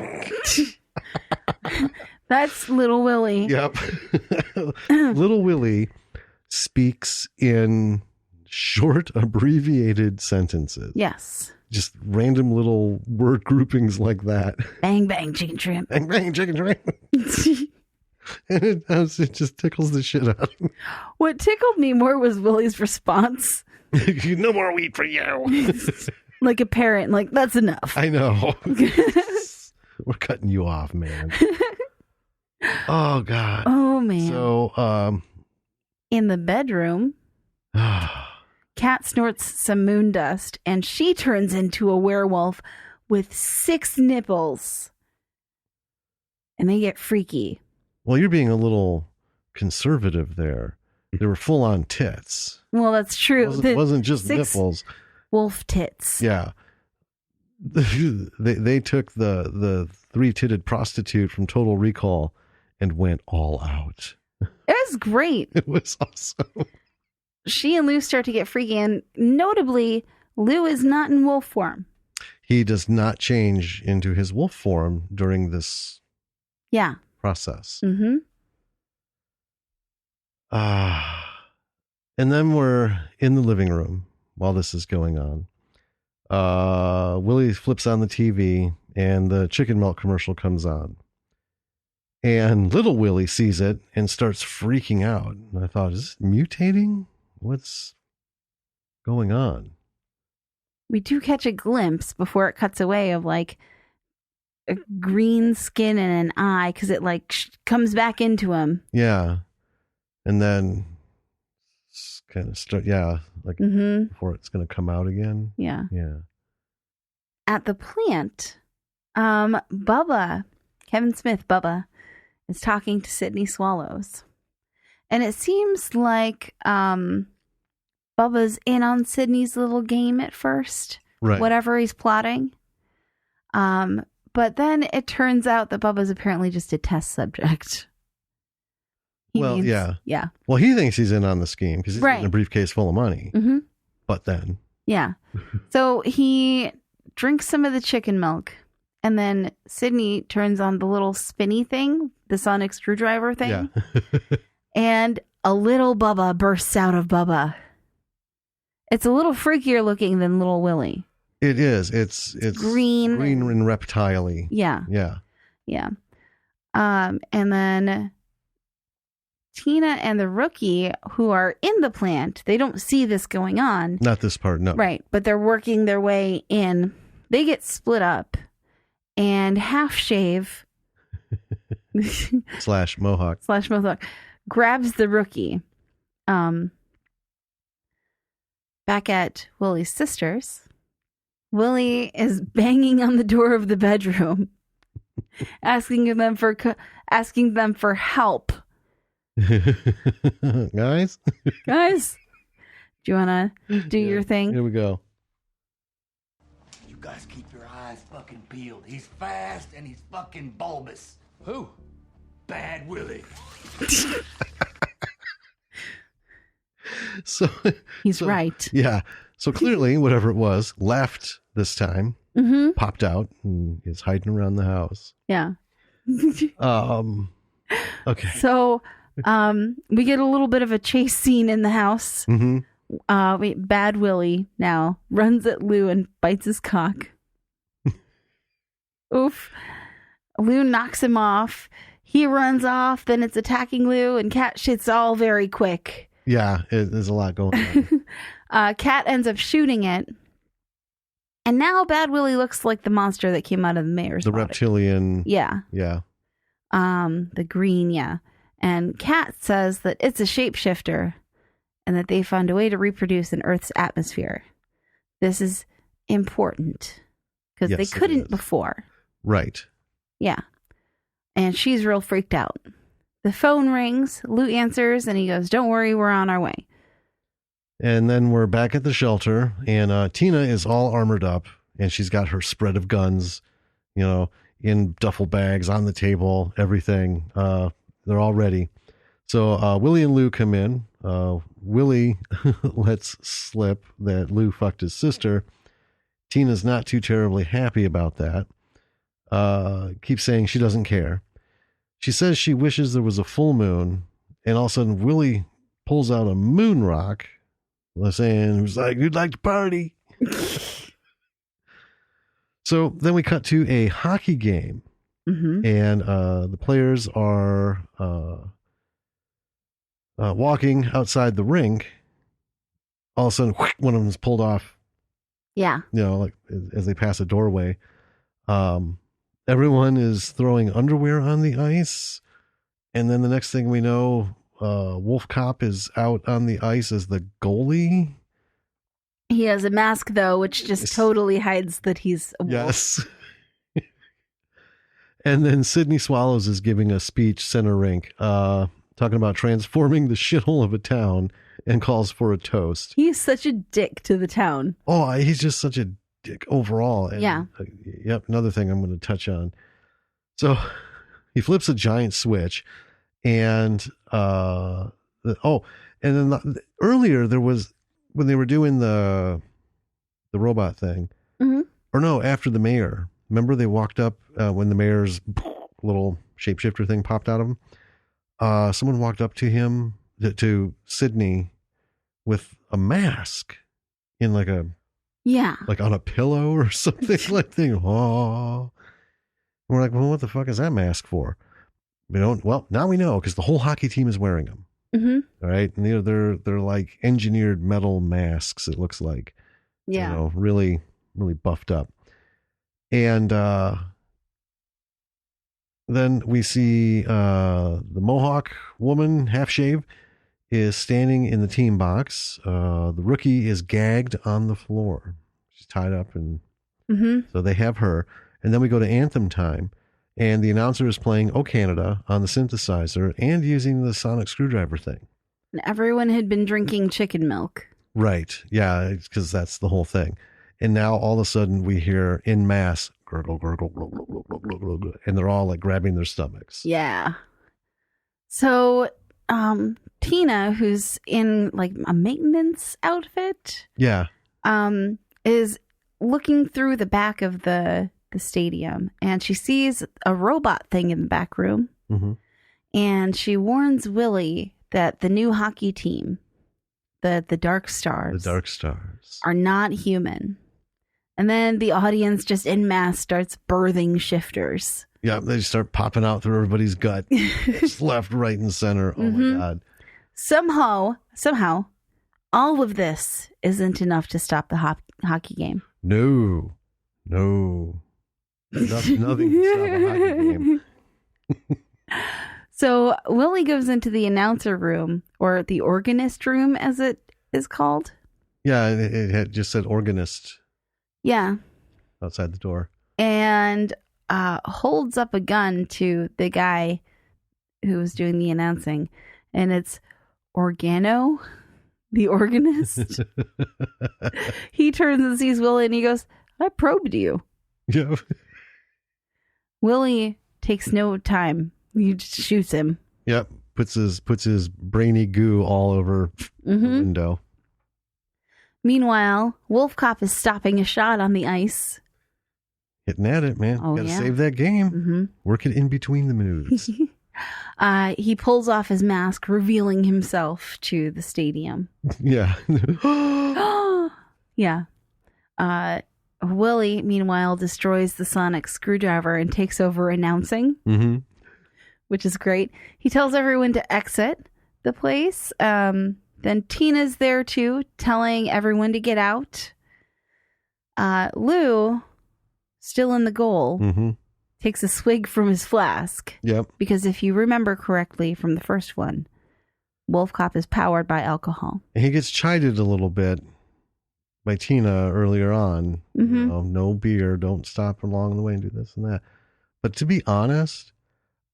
That's little Willie. Yep. Little Willie speaks in short, abbreviated sentences. Yes. Just random little word groupings like that. Bang, bang, chicken shrimp. Bang, bang, chicken shrimp. And it just tickles the shit out of me. What tickled me more was Willie's response. No more weed for you. Like a parent, like, that's enough. I know. We're cutting you off, man. Oh, God. Oh, man. So, in the bedroom, Kat snorts some moon dust, and she turns into a werewolf with 6 nipples. And they get freaky. well, you're being a little conservative there. They were full on tits. Well, that's true. It wasn't just 6 nipples. wolf tits. Yeah. They took the 3-titted prostitute from Total Recall and went all out. It was great. It was awesome. She and Lou start to get freaky, and notably, Lou is not in wolf form. He does not change into his wolf form during this process. Mm-hmm. And then we're in the living room while this is going on. Willie flips on the TV and the chicken milk commercial comes on. And little Willie sees it and starts freaking out. And I thought, is this mutating? What's going on? We do catch a glimpse before it cuts away of like a green skin and an eye because it like comes back into him. Yeah. And then kind of start. Yeah, like before it's going to come out again. Yeah. Yeah. At the plant, Bubba, Kevin Smith, Bubba, is talking to Sydney Swallows. And it seems like Bubba's in on Sydney's little game at first. Right. Whatever he's plotting. But then it turns out that Bubba's apparently just a test subject. Yeah. Yeah. Well, he thinks he's in on the scheme because he's Right. in a briefcase full of money. Mm-hmm. But then. Yeah. So he drinks some of the chicken milk, and then Sydney turns on the little spinny thing, the sonic screwdriver thing, Yeah. and a little Bubba bursts out of Bubba. It's a little freakier looking than little Willie. It is. It's green and reptile-y. Yeah. Yeah. Yeah. And then Tina and the rookie who are in the plant, they don't see this going on. Not this part, no. Right. But they're working their way in. They get split up, and Half Shave Slash Mohawk grabs the rookie. Back at Willie's sister's, Willie is banging on the door of the bedroom, asking them for help. Guys, do you want to do your thing? Here we go. You guys keep your eyes fucking peeled. He's fast and he's fucking bulbous. Who? Bad Willie. So He's right. Yeah. So clearly, whatever it was, left this time, popped out, and is hiding around the house. Yeah. Okay. So, we get a little bit of a chase scene in the house. Bad Willie now runs at Lou and bites his cock. Oof. Lou knocks him off. He runs off. Then it's attacking Lou, and Cat shit's all very quick. Yeah, there's a lot going on. Cat ends up shooting it. And now Bad Willie looks like the monster that came out of the mayor's The body. reptilian. Yeah. Yeah. The green, yeah. And Cat says that it's a shapeshifter and that they found a way to reproduce in Earth's atmosphere. This is important because they Yes, it couldn't is. before. Right. Yeah. And she's real freaked out. The phone rings. Lou answers and he goes, "Don't worry, we're on our way." And then we're back at the shelter, and Tina is all armored up, and she's got her spread of guns, in duffel bags on the table, everything. They're all ready. So Willie and Lou come in. Willie lets slip that Lou fucked his sister. Tina's not too terribly happy about that. Keeps saying she doesn't care. She says she wishes there was a full moon, and all of a sudden Willie pulls out a moon rock, saying, "Who's like, you'd like to party?" So then we cut to a hockey game, and the players are walking outside the rink. All of a sudden, one of them is pulled off. Yeah. Like as they pass a doorway. Everyone is throwing underwear on the ice, and then the next thing we know, WolfCop is out on the ice as the goalie. He has a mask, though, which just totally hides that he's a wolf. Yes. And then Sydney Swallows is giving a speech center rink, talking about transforming the shithole of a town, and calls for a toast. He's such a dick to the town. Oh, he's just such a dick overall. And, Yeah. Yep. Another thing I'm going to touch on. So he flips a giant switch, and and then earlier there was, when they were doing the robot thing, or no, after the mayor. Remember they walked up when the mayor's little shapeshifter thing popped out of him. Someone walked up to him, to Sydney, with a mask in like on a pillow or something like that. Oh, we're like, well, what the fuck is that mask for? We don't. Well, now we know, because the whole hockey team is wearing them. All right, and they're like engineered metal masks. It looks like, really, really buffed up. And then we see the Mohawk woman, half shave, is standing in the team box. The rookie is gagged on the floor. She's tied up, and so they have her. And then we go to anthem time, and the announcer is playing "O Canada" on the synthesizer and using the sonic screwdriver thing. And everyone had been drinking chicken milk. Right. Yeah, because that's the whole thing. And now all of a sudden we hear en masse gurgle, gurgle, gurgle, gurgle, gurgle, gurgle, and they're all like grabbing their stomachs. Yeah. So Tina, who's in like a maintenance outfit, Yeah. is looking through the back of the stadium, and she sees a robot thing in the back room. Mm-hmm. And she warns Willie that the new hockey team, the Dark Stars, are not human. And then the audience just en masse starts birthing shifters. Yeah, they start popping out through everybody's gut. Just left, right, and center. Oh my God. Somehow, all of this isn't enough to stop the hockey game. No. Nothing can stop a hockey game. So Willie goes into the announcer room, or the organist room, as it is called. Yeah, it had just said organist Yeah. outside the door. And holds up a gun to the guy who was doing the announcing. And it's Organo, the organist. He turns and sees Willie, and he goes, "I probed you." Yeah. Willie takes no time. He just shoots him. Yep. Puts his brainy goo all over the window. Meanwhile, WolfCop is stopping a shot on the ice. Hitting at it, man. Oh, Gotta yeah. save that game. Work it in between the moves. He pulls off his mask, revealing himself to the stadium. Yeah. Yeah. Willie, meanwhile, destroys the sonic screwdriver and takes over announcing, which is great. He tells everyone to exit the place. Then Tina's there too, telling everyone to get out. Lou, still in the goal, takes a swig from his flask. Yep. Because if you remember correctly from the first one, WolfCop is powered by alcohol. And he gets chided a little bit by Tina earlier on. You know, no beer, don't stop along the way and do this and that. But to be honest,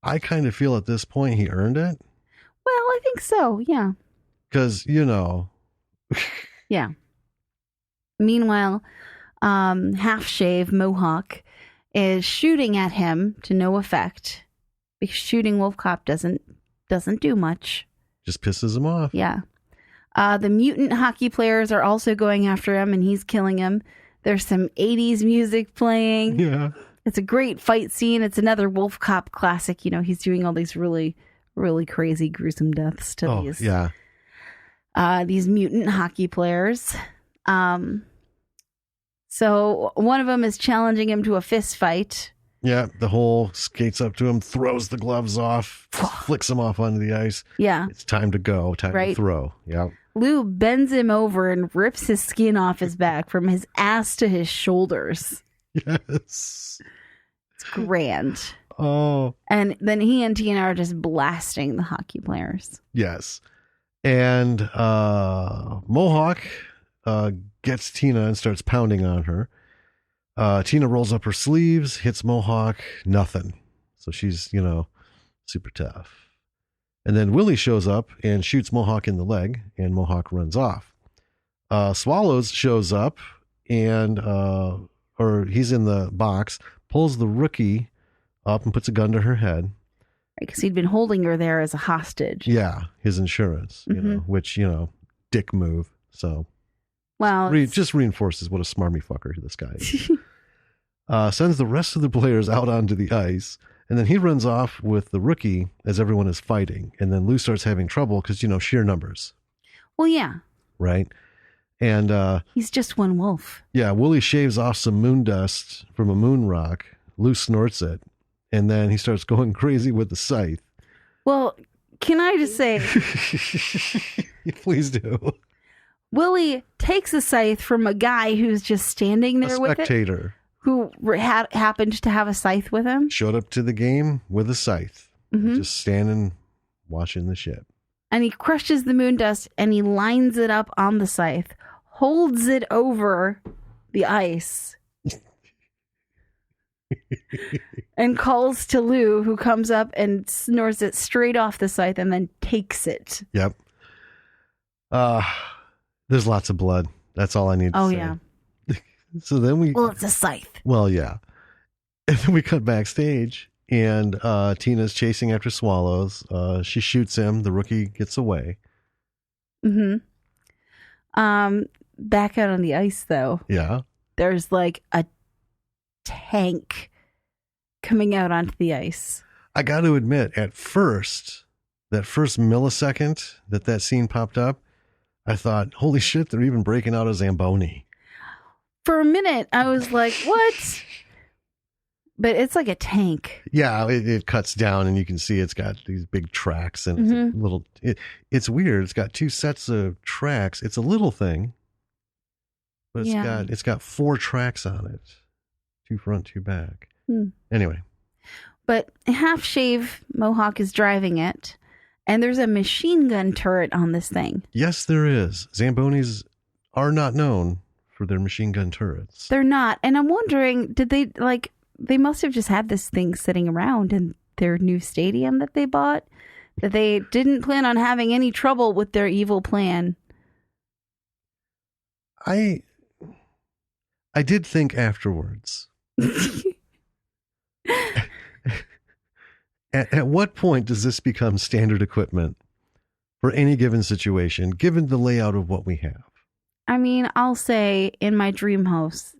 I kind of feel at this point he earned it. Well, I think so, yeah. Because, Yeah. Meanwhile, Half Shave Mohawk is shooting at him to no effect, because shooting WolfCop doesn't do much. Just pisses him off. Yeah. The mutant hockey players are also going after him, and he's killing him. There's some 80s music playing. Yeah. It's a great fight scene. It's another WolfCop classic. He's doing all these really, really crazy, gruesome deaths to these mutant hockey players. So one of them is challenging him to a fist fight. Yeah, the whole skates up to him, throws the gloves off, flicks him off onto the ice. Yeah. It's time to go, time to throw. Yeah. Lou bends him over and rips his skin off his back from his ass to his shoulders. Yes. It's grand. Oh. And then he and Tina are just blasting the hockey players. Yes. And Mohawk gets Tina and starts pounding on her. Tina rolls up her sleeves, hits Mohawk, nothing. So she's, super tough. And then Willie shows up and shoots Mohawk in the leg, and Mohawk runs off. Swallows shows up and, or he's in the box, pulls the rookie up and puts a gun to her head. Because he'd been holding her there as a hostage. Yeah, his insurance, which, dick move. So, well, just reinforces what a smarmy fucker this guy is. Sends the rest of the players out onto the ice, and then he runs off with the rookie as everyone is fighting. And then Lou starts having trouble because, sheer numbers. Well, yeah. Right? And he's just one wolf. Yeah, Willie shaves off some moon dust from a moon rock. Lou snorts it, and then he starts going crazy with the scythe. Well, can I just say... Please do. Willie takes a scythe from a guy who's just standing there with it. A spectator. Who happened to have a scythe with him. Showed up to the game with a scythe. Just standing, watching the shit. and he crushes the moon dust and he lines it up on the scythe, holds it over the ice, and calls to Lou, who comes up and snores it straight off the scythe and then takes it. Yep. There's lots of blood. That's all I need to say. Yeah. So then Well, it's a scythe. Well, yeah. And then we cut backstage, and Tina's chasing after swallows. She shoots him. The rookie gets away. Mm-hmm. Back out on the ice, though. Yeah. There's like a tank coming out onto the ice. I got to admit, at first, that first millisecond that scene popped up, I thought, holy shit, they're even breaking out a Zamboni. For a minute, I was like, what? But it's like a tank. Yeah, it cuts down and you can see it's got these big tracks and it's a little. It's weird. It's got 2 sets of tracks. It's a little thing, but it's got 4 tracks on it, 2 front, 2 back. Anyway, but Half Shave Mohawk is driving it, and there's a machine gun turret on this thing. Yes, there is. Zambonis are not known for their machine gun turrets. They're not, and I'm wondering, did they like? They must have just had this thing sitting around in their new stadium that they bought, that they didn't plan on having any trouble with their evil plan. I did think afterwards. At what point does this become standard equipment for any given situation, given the layout of what we have? I mean, I'll say in my dream house,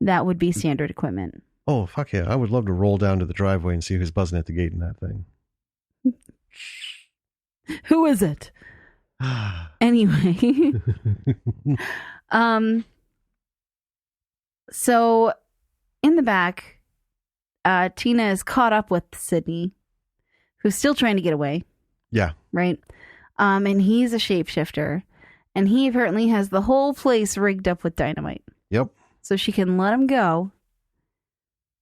that would be standard equipment. Oh, fuck yeah. I would love to roll down to the driveway and see who's buzzing at the gate in that thing. Who is it? Anyway. So in the back, Tina is caught up with Sydney, who's still trying to get away. Yeah. Right? And he's a shapeshifter. And he apparently has the whole place rigged up with dynamite. Yep. So she can let him go,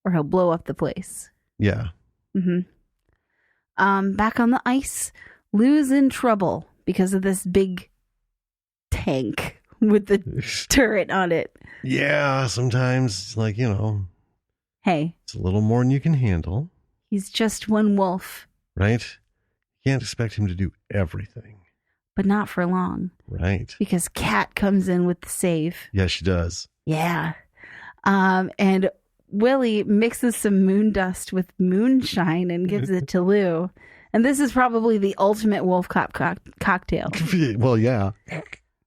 or he'll blow up the place. Yeah. Mm-hmm. Back on the ice, Lou's in trouble because of this big tank with the turret on it. Yeah, sometimes, like, Hey. It's a little more than you can handle. He's just one wolf. Right? You can't expect him to do everything. But not for long. Right. Because Kat comes in with the save. Yeah, she does. Yeah. And Willie mixes some moon dust with moonshine and gives it to Lou. And this is probably the ultimate WolfCop cocktail. Well, yeah.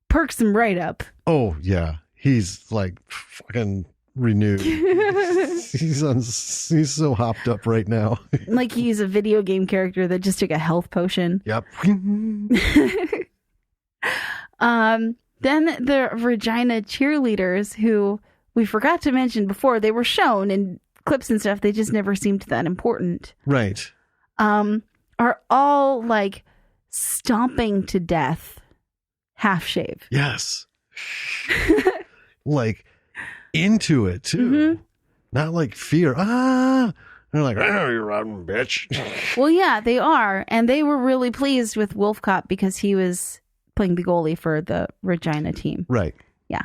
Perks him right up. Oh, yeah. He's like fucking renewed. He's so hopped up right now. Like he's a video game character that just took a health potion. Yep. Then the Regina cheerleaders, who we forgot to mention before, they were shown in clips and stuff. They just never seemed that important. Right. Are all like stomping to death Half Shave. Yes. Like into it too. Mm-hmm. Not like fear. They're like, oh, you rotten bitch. Well, yeah, they are. And they were really pleased with WolfCop because he was playing the goalie for the Regina team. Right. Yeah.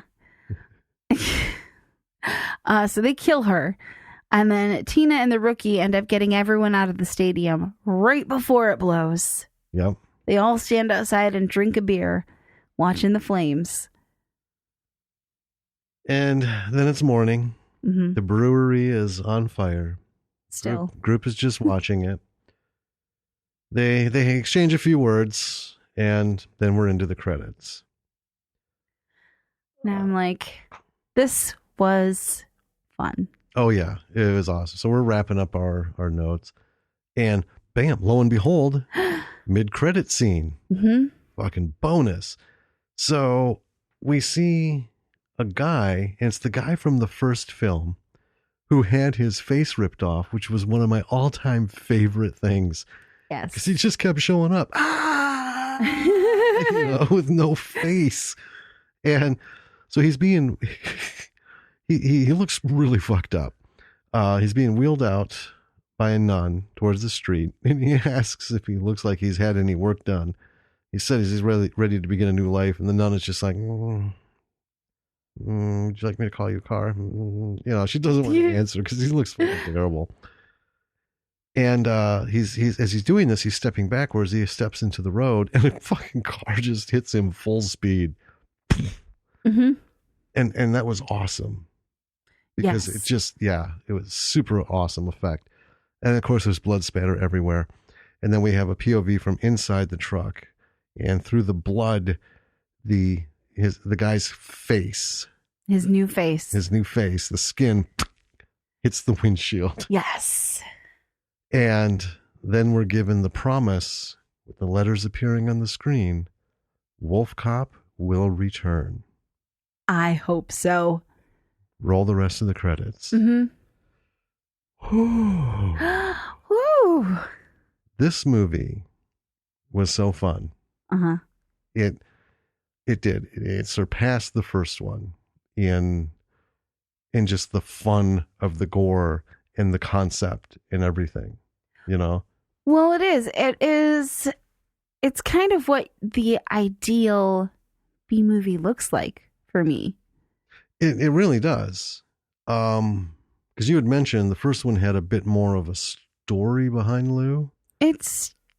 So they kill her. And then Tina and the rookie end up getting everyone out of the stadium right before it blows. Yep. They all stand outside and drink a beer, watching the flames. And then it's morning. Mm-hmm. The brewery is on fire. Still. Group is just watching it. They exchange a few words, and then we're into the credits. Now I'm like, this was fun. Oh, yeah. It was awesome. So we're wrapping up our notes. And bam, lo and behold, mid-credit scene. Mm-hmm. Fucking bonus. So we see a guy, and it's the guy from the first film who had his face ripped off, which was one of my all-time favorite things. Yes. Because he just kept showing up. With no face. And so he's being... he looks really fucked up. He's being wheeled out by a nun towards the street, and he asks if he looks like he's had any work done. He says he's ready to begin a new life, and the nun is just like, would you like me to call you a car? She doesn't want to answer because he looks fucking terrible. And he's as he's doing this, he's stepping backwards. He steps into the road, and a fucking car just hits him full speed. Mm-hmm. And that was awesome because Yes. it was super awesome effect. And of course, there's blood spatter everywhere. And then we have a POV from inside the truck, and through the blood, the guy's face, His new face. the skin hits the windshield. Yes. And then we're given the promise with the letters appearing on the screen: WolfCop will return. I hope so. Roll the rest of the credits. Mm-hmm. Woo. This movie was so fun. Uh-huh. It did. It surpassed the first one in just the fun of the gore and the concept and everything, Well, it is. It's kind of what the ideal B-movie looks like for me. It really does. Because you had mentioned the first one had a bit more of a story behind Lou. It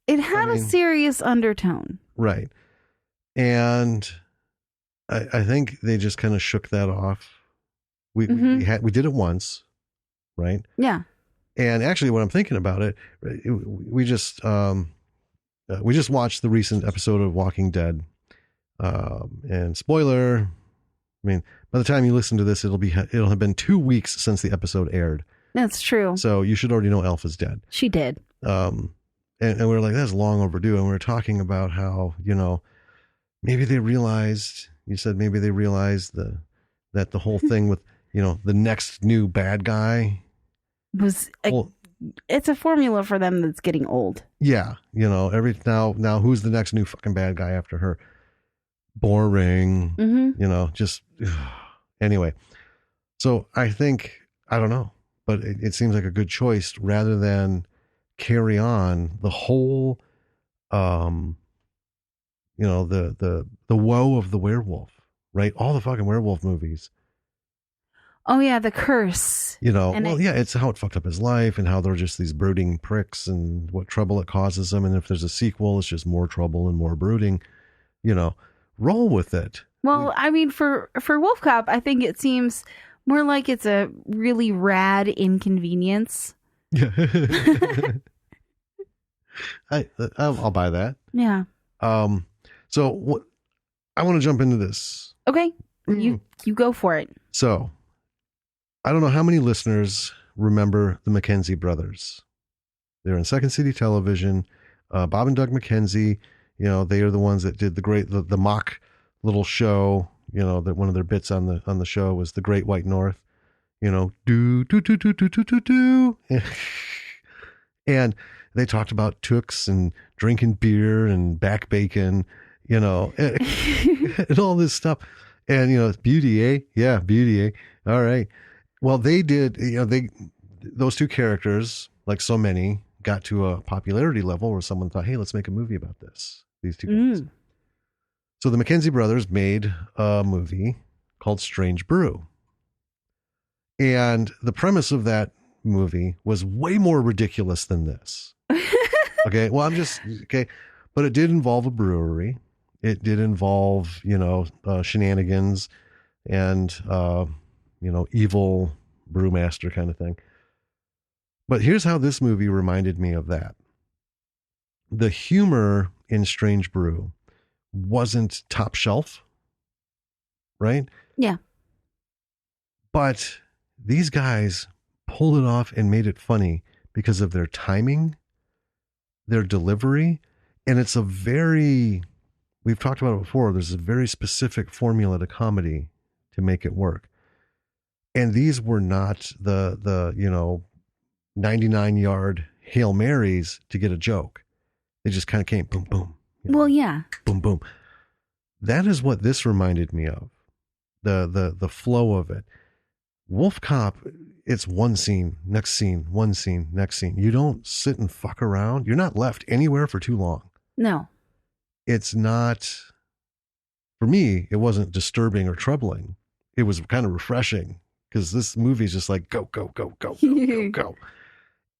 had a serious undertone. Right. And I think they just kind of shook that off. We did it once, right? Yeah. And actually, when I'm thinking about it, we just watched the recent episode of Walking Dead. And spoiler, I mean, by the time you listen to this, it'll have been 2 weeks since the episode aired. That's true. So you should already know Elf is dead. She did. And we were like, that's long overdue. And we were talking about how, maybe they realized, you said maybe they realized that the whole thing with, the next new bad guy it's a formula for them that's getting old. Yeah. Now who's the next new fucking bad guy after her? Boring. Mm-hmm. Just anyway. So I don't know, but it seems like a good choice rather than carry on the whole, the woe of the werewolf, right? All the fucking werewolf movies. Oh yeah, the curse. It's how it fucked up his life and how they're just these brooding pricks and what trouble it causes them. And if there's a sequel, it's just more trouble and more brooding. Roll with it. Well, I mean, for WolfCop, I think it seems more like it's a really rad inconvenience. Yeah. I'll buy that. Yeah. So what? I want to jump into this. Okay, you go for it. So, I don't know how many listeners remember the McKenzie brothers. They're in Second City Television. Bob and Doug McKenzie. They are the ones that did the mock little show. That one of their bits on the show was the Great White North. Do do do do do do do do. And they talked about tooks and drinking beer and back bacon, and all this stuff. And beauty, eh? Yeah, beauty, eh? All right. Well, they did. Those two characters, like so many, got to a popularity level where someone thought, "Hey, let's make a movie about this." These two guys. So the McKenzie brothers made a movie called Strange Brew. And the premise of that movie was way more ridiculous than this. Okay. Well, but it did involve a brewery. It did involve, shenanigans and, evil brewmaster kind of thing. But here's how this movie reminded me of that. The humor in Strange Brew wasn't top shelf, right? Yeah. But these guys pulled it off and made it funny because of their timing, their delivery, and it's we've talked about it before, there's a very specific formula to comedy to make it work. And these were not the 99-yard Hail Marys to get a joke. They just kind of came boom, boom. Well, yeah. Boom, boom. That is what this reminded me of. The flow of it. Wolf Cop, it's one scene, next scene, one scene, next scene. You don't sit and fuck around. You're not left anywhere for too long. No. It's not, for me, it wasn't disturbing or troubling. It was kind of refreshing because this movie is just like, go, go, go, go, go, go, go.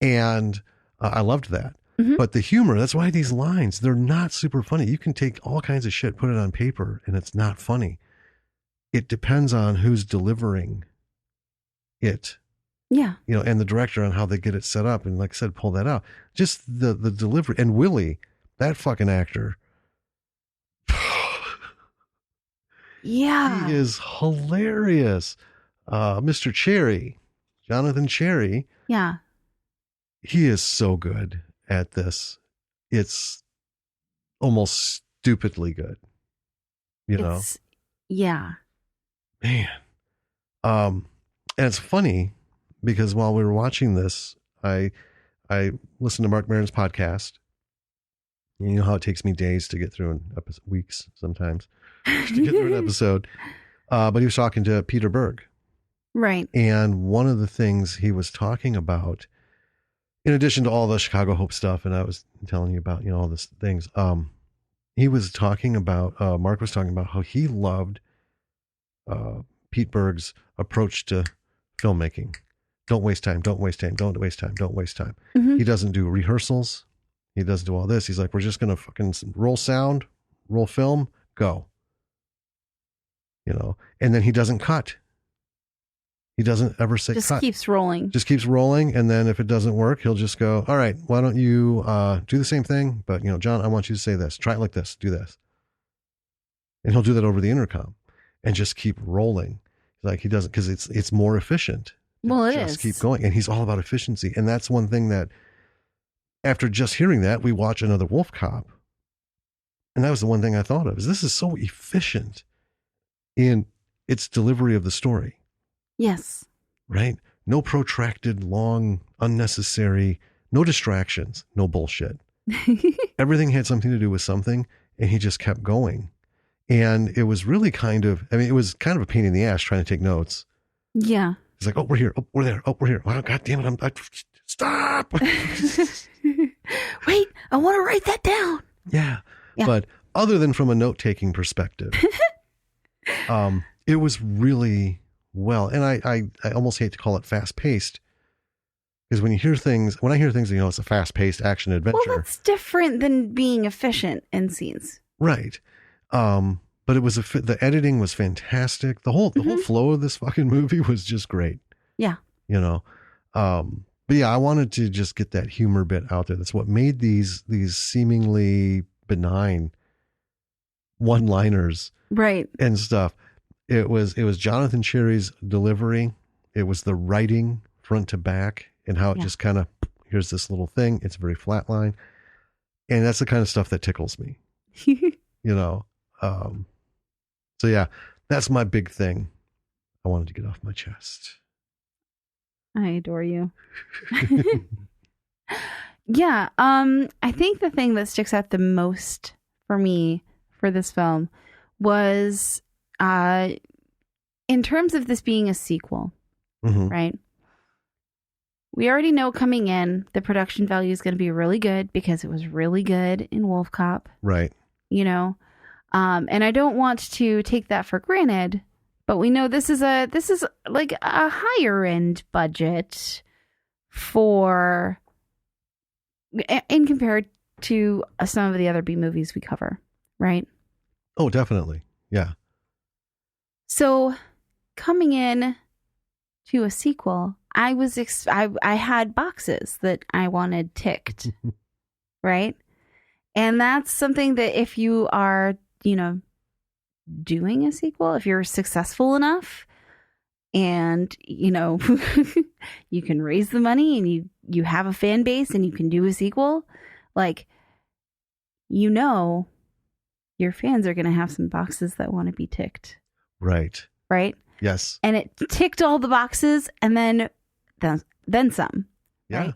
And I loved that. Mm-hmm. But the humor, that's why these lines, they're not super funny. You can take all kinds of shit, put it on paper, and it's not funny. It depends on who's delivering it. Yeah. You know, and the director on how they get it set up. And like I said, pull that out. Just the delivery. And Willie, that fucking actor. Yeah. He is hilarious. Mr. Cherry, Jonathan Cherry. Yeah. He is so good at this. It's almost stupidly good. You know? Yeah. Man. And it's funny because while we were watching this, I listened to Mark Maron's podcast. You know how it takes me days to get through an episode, weeks sometimes to get through an episode. But he was talking to Peter Berg. Right. And one of the things he was talking about, in addition to all the Chicago Hope stuff, and I was telling you about, you know, all these things, he was talking about, Mark was talking about how he loved Pete Berg's approach to filmmaking. Don't waste time, don't waste time, don't waste time, don't waste time. Mm-hmm. He doesn't do rehearsals. He doesn't do all this. He's like, we're just going to fucking roll sound, roll film, go. You know, and then he doesn't cut. He doesn't ever say Just cut. keeps rolling. Just keeps rolling. And then if it doesn't work, he'll just go, all right, why don't you do the same thing? But, you know, John, I want you to say this. Try it like this. Do this. And he'll do that over the intercom and just keep rolling. Like he doesn't, because it's more efficient. Well, it just is. keep going. And he's all about efficiency. And that's one thing that after just hearing that, we watch Another WolfCop. And that was the one thing I thought of is this is so efficient in its delivery of the story. Yes. Right? No protracted, long, unnecessary, no distractions, no bullshit. Everything had something to do with something, and he just kept going. And it was really it was kind of a pain in the ass trying to take notes. Yeah. It's like, oh, we're here. Oh, we're there. Oh, we're here. Oh, God damn it. Stop. Wait, I want to write that down. Yeah. Yeah. But other than from a note-taking perspective, it was really well. And I almost hate to call it fast-paced because when I hear things, you know, it's a fast-paced action adventure. Well, that's different than being efficient in scenes. Right. But it was the editing was fantastic. The whole flow of this fucking movie was just great. Yeah. You know, but yeah, I wanted to just get that humor bit out there. That's what made these seemingly benign one-liners, right, and stuff. It was Jonathan Cherry's delivery. It was the writing front to back, and how it just kind of here's this little thing. It's very flatline, and that's the kind of stuff that tickles me. You know, so yeah, that's my big thing. I wanted to get off my chest. I adore you. Yeah. I think the thing that sticks out the most for me for this film was, in terms of this being a sequel, right? We already know coming in, the production value is going to be really good because it was really good in Wolf Cop. Right. You know, and I don't want to take that for granted, but we know this is like a higher end budget for, in compared to some of the other B movies we cover, right? Oh, definitely. Yeah. So coming in to a sequel, I had boxes that I wanted ticked, right? And that's something that if you are, you know, doing a sequel, if you're successful enough and, you know, you can raise the money and you have a fan base and you can do a sequel, like, you know, your fans are going to have some boxes that want to be ticked. Right. Right? Yes. And it ticked all the boxes and then some. Yeah. Right?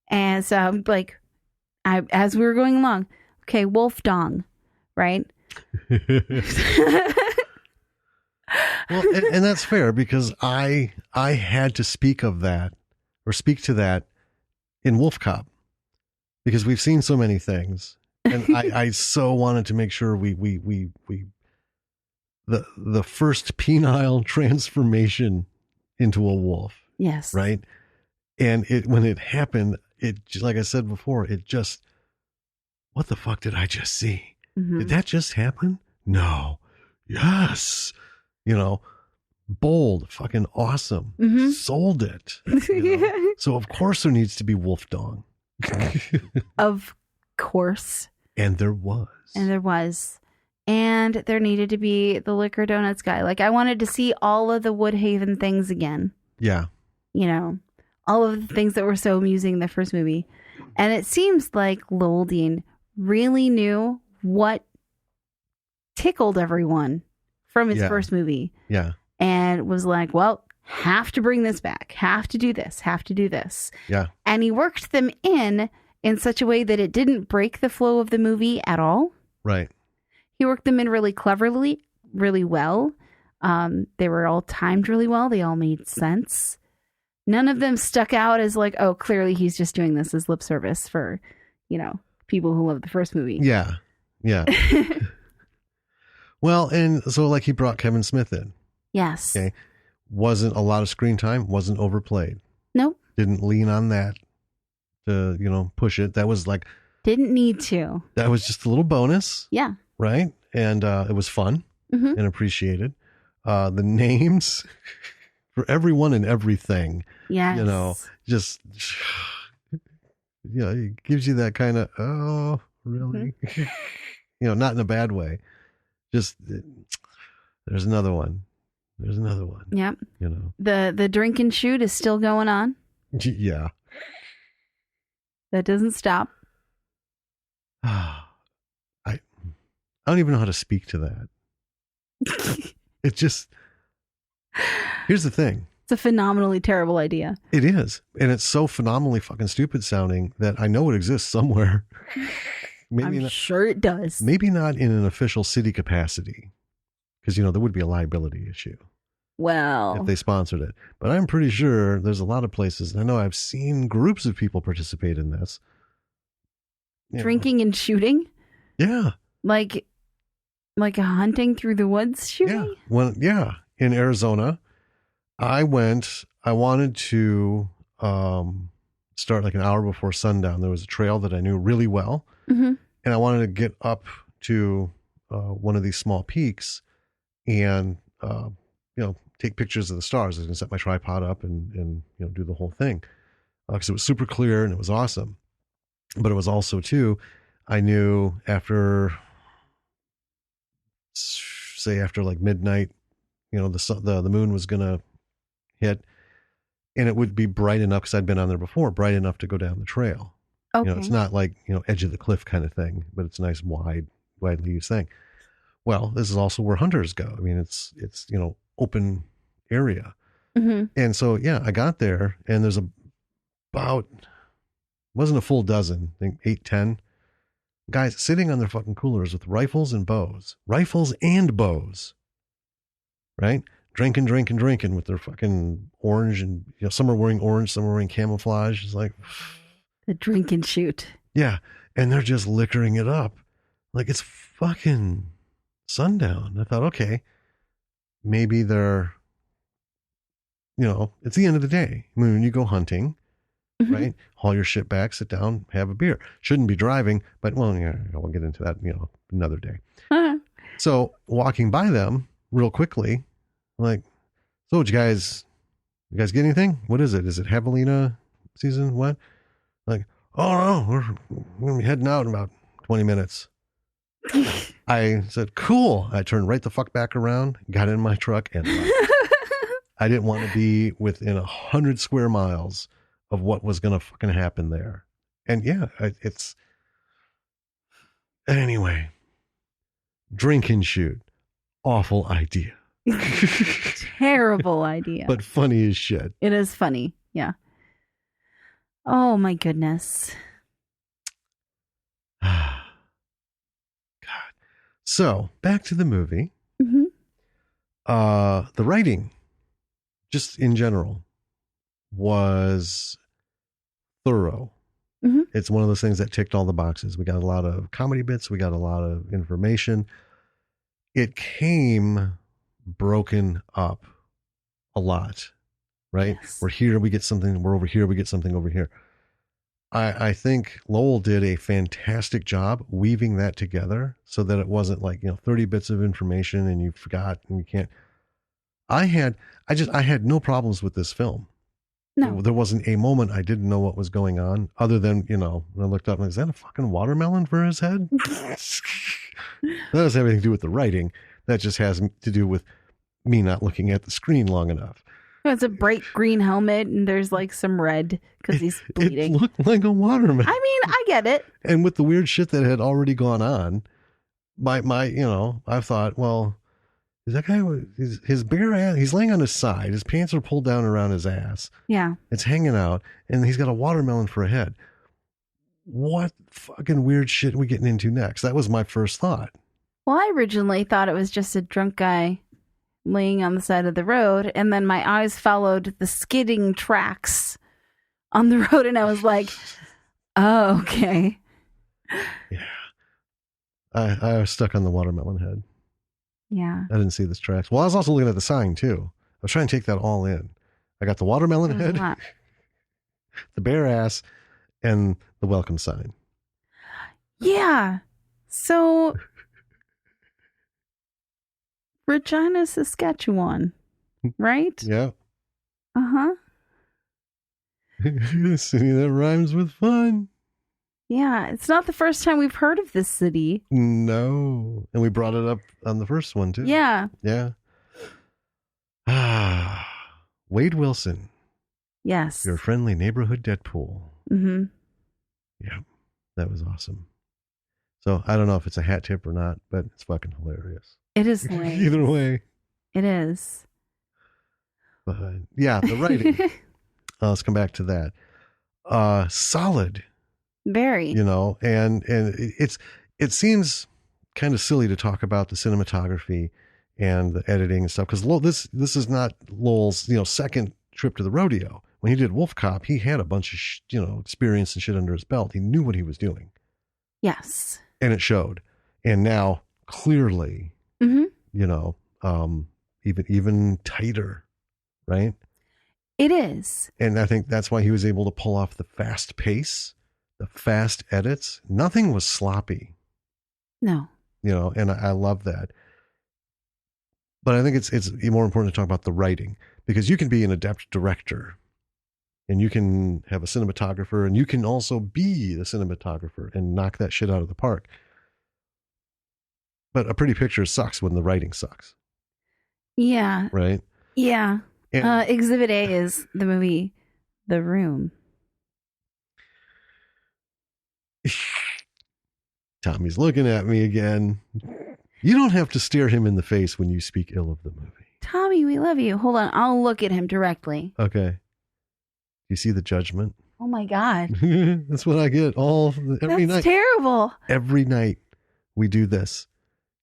And so, like, as we were going along, okay, Wolf Dong, right? Well, and that's fair because I had to speak of that or speak to that in WolfCop because we've seen so many things, and I so wanted to make sure we the first penile transformation into a wolf, Yes. right? And when it happened, it just, like I said before, it just, what the fuck did I just see? Mhm. Did that just happen? No. Yes. Bold, fucking awesome. Mhm. Sold it. So of course there needs to be wolf dong. Of course. And there was. And there was. And there needed to be the Liquor Donuts guy. Like, I wanted to see all of the Woodhaven things again. Yeah. All of the things that were so amusing in the first movie. And it seems like Lowell Dean really knew what tickled everyone from his first movie. Yeah. And was like, well, have to bring this back. Have to do this. Have to do this. Yeah. And he worked them in such a way that it didn't break the flow of the movie at all. Right. He worked them in really cleverly, really well. They were all timed really well. They all made sense. None of them stuck out as like, oh, clearly he's just doing this as lip service for, people who love the first movie. Yeah. Yeah. Well, and so like he brought Kevin Smith in. Yes. Okay. Wasn't a lot of screen time, wasn't overplayed. Nope. Didn't lean on that to, push it. That was like, didn't need to. that was just a little bonus. Yeah. Right. And it was fun Mm-hmm. and appreciated. The names for everyone and everything, Yes. just, it gives you that kind of, oh, really? Mm-hmm. Not in a bad way. Just, there's another one. There's another one. Yep. The drink and shoot is still going on. Yeah. That doesn't stop. I don't even know how to speak to that. It just, here's the thing. It's a phenomenally terrible idea. It is. And it's so phenomenally fucking stupid sounding that I know it exists somewhere. I'm sure it does. Maybe not in an official city capacity. Because, there would be a liability issue Well, if they sponsored it. But I'm pretty sure there's a lot of places. And I know I've seen groups of people participate in this. drinking and shooting? Yeah. Like a hunting through the woods shooting? Yeah. In Arizona, I wanted to start like an hour before sundown. There was a trail that I knew really well. Mm-hmm. And I wanted to get up to one of these small peaks and, take pictures of the stars. I was going to set my tripod up and do the whole thing because it was super clear and it was awesome. But it was also, too, I knew after like midnight, the moon was going to hit and it would be bright enough because I'd been on there before, bright enough to go down the trail. Okay. It's not like, edge of the cliff kind of thing, but it's a nice widely used thing. Well, this is also where hunters go. I mean, it's open area. Mm-hmm. And so, I got there and there's wasn't a full dozen, I think 8, 10 guys sitting on their fucking coolers with rifles and bows, right? Drinking with their fucking orange and, some are wearing orange, some are wearing camouflage. It's like the drink and shoot. Yeah. And they're just liquoring it up. Like it's fucking sundown. I thought, okay, maybe they're, it's the end of the day. I mean, when you go hunting, Mm-hmm. right? Haul your shit back, sit down, have a beer. Shouldn't be driving, but we'll get into that, another day. Uh-huh. So walking by them real quickly, like, so you guys get anything? What is it? Is it javelina season? What? Like, oh no, we're going to be heading out in about 20 minutes. I said, cool. I turned right the fuck back around, got in my truck and left. I didn't want to be within 100 square miles of what was going to fucking happen there. And it's anyway, drink and shoot. Awful idea. Terrible idea. But funny as shit. It is funny. Yeah. Oh my goodness. God. So back to the movie. Mm-hmm. The writing, just in general, was thorough. Mm-hmm. It's one of those things that ticked all the boxes. We got a lot of comedy bits. We got a lot of information. It came broken up a lot, right? Yes. We're here, we get something. We're over here, we get something over here. I think Lowell did a fantastic job weaving that together so that it wasn't like, 30 bits of information and you forgot and you can't. I had no problems with this film. No. There wasn't a moment I didn't know what was going on other than, when I looked up and is that a fucking watermelon for his head? That doesn't have anything to do with the writing. That just has to do with me not looking at the screen long enough. It's a bright green helmet and there's like some red because he's bleeding. It looked like a watermelon. I mean, I get it. And with the weird shit that had already gone on, I thought, well, is that guy, his bare ass, he's laying on his side. His pants are pulled down around his ass. Yeah. It's hanging out and he's got a watermelon for a head. What fucking weird shit are we getting into next? That was my first thought. Well, I originally thought it was just a drunk guy laying on the side of the road, and then my eyes followed the skidding tracks on the road, and I was like, oh, okay. Yeah. I was stuck on the watermelon head. Yeah. I didn't see the tracks. Well, I was also looking at the sign, too. I was trying to take that all in. I got the watermelon There's a head, lot. the bare ass, and the welcome sign. Yeah. So, Regina, Saskatchewan, right? Yeah. Uh-huh. City that rhymes with fun. Yeah. It's not the first time we've heard of this city. No. And we brought it up on the first one, too. Yeah. Yeah. Wade Wilson, Yes. your friendly neighborhood Deadpool. Mm-hmm. Yeah. That was awesome. So I don't know if it's a hat tip or not, but it's fucking hilarious. It is hilarious. Either way. It is. But yeah, the writing. Let's come back to that. Solid, Very. and it seems kind of silly to talk about the cinematography and the editing and stuff because this is not Lowell's second trip to the rodeo. When he did WolfCop, he had a bunch of experience and shit under his belt. He knew what he was doing, Yes. and it showed. And now clearly, Mm-hmm. even tighter, right? It is. And I think that's why he was able to pull off the fast pace, the fast edits. Nothing was sloppy, No. and I love that. But I think it's more important to talk about the writing because you can be an adept director and you can have a cinematographer and you can also be the cinematographer and knock that shit out of the park. But a pretty picture sucks when the writing sucks, Yeah. right? Yeah. And Exhibit A is the movie The Room. Tommy's looking at me again. You don't have to stare him in the face when you speak ill of the movie. Tommy, we love you. Hold on. I'll look at him directly. Okay. You see the judgment? Oh my God. That's what I get every That's night. terrible. Every night we do this.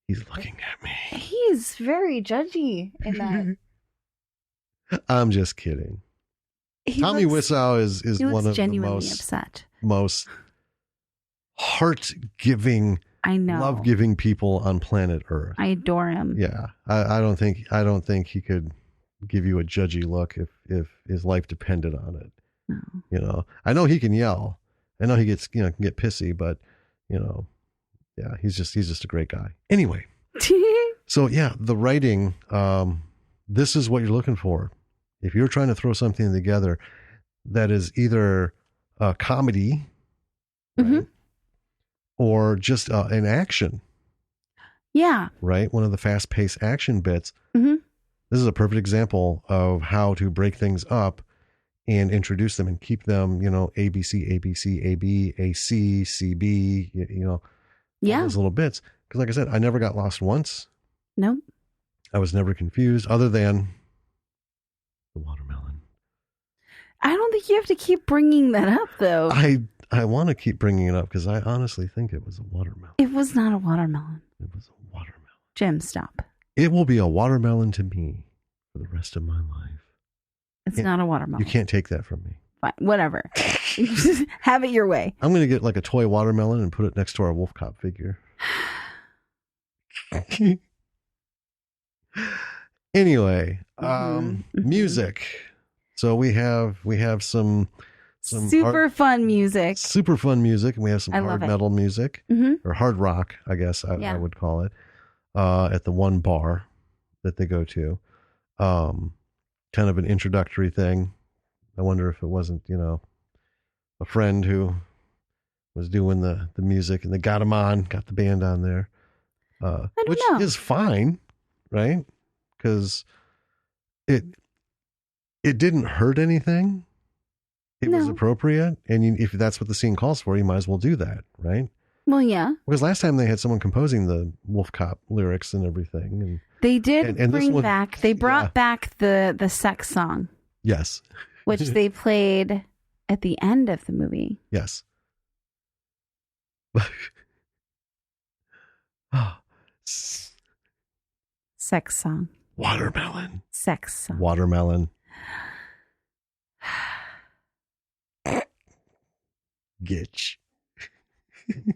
He's looking at me. He's very judgy in that. I'm just kidding. He Tommy looks- Wiseau is he one looks of the genuinely upset. most heart-giving, I know. love-giving people on planet Earth. I adore him. Yeah, I don't think he could give you a judgy look if his life depended on it. No. I know he can yell. I know he gets can get pissy, but yeah, he's just a great guy. Anyway, so yeah, the writing. This is what you're looking for. If you're trying to throw something together that is either a comedy, Mhm. right, or just an action, Yeah. right? One of the fast-paced action bits. Mhm. This is a perfect example of how to break things up and introduce them and keep them, ABC, ABC, AB, AC, CB, all Yeah. those little bits. Because like I said, I never got lost once. Nope. I was never confused other than the watermelon. I don't think you have to keep bringing that up, though. I want to keep bringing it up because I honestly think it was a watermelon. It was not a watermelon. It was a watermelon. Jim, stop. It will be a watermelon to me for the rest of my life. It's not a watermelon. You can't take that from me. Fine, whatever. Have it your way. I'm going to get like a toy watermelon and put it next to our WolfCop figure. Anyway, music. So we have some super fun music. Super fun music, and we have some hard metal music Mm-hmm. or hard rock, I guess I would call it. At the one bar that they go to, kind of an introductory thing. I wonder if it wasn't, a friend who was doing the music and they got the band on there, which is fine, right? Because it didn't hurt anything. It was appropriate, and if that's what the scene calls for, you might as well do that, right? Well, yeah. Because last time they had someone composing the WolfCop lyrics and everything, and they did and bring back. They brought back the sex song. Yes, which they played at the end of the movie. Yes. Sex song. Watermelon. Sex song. Watermelon. Gitch.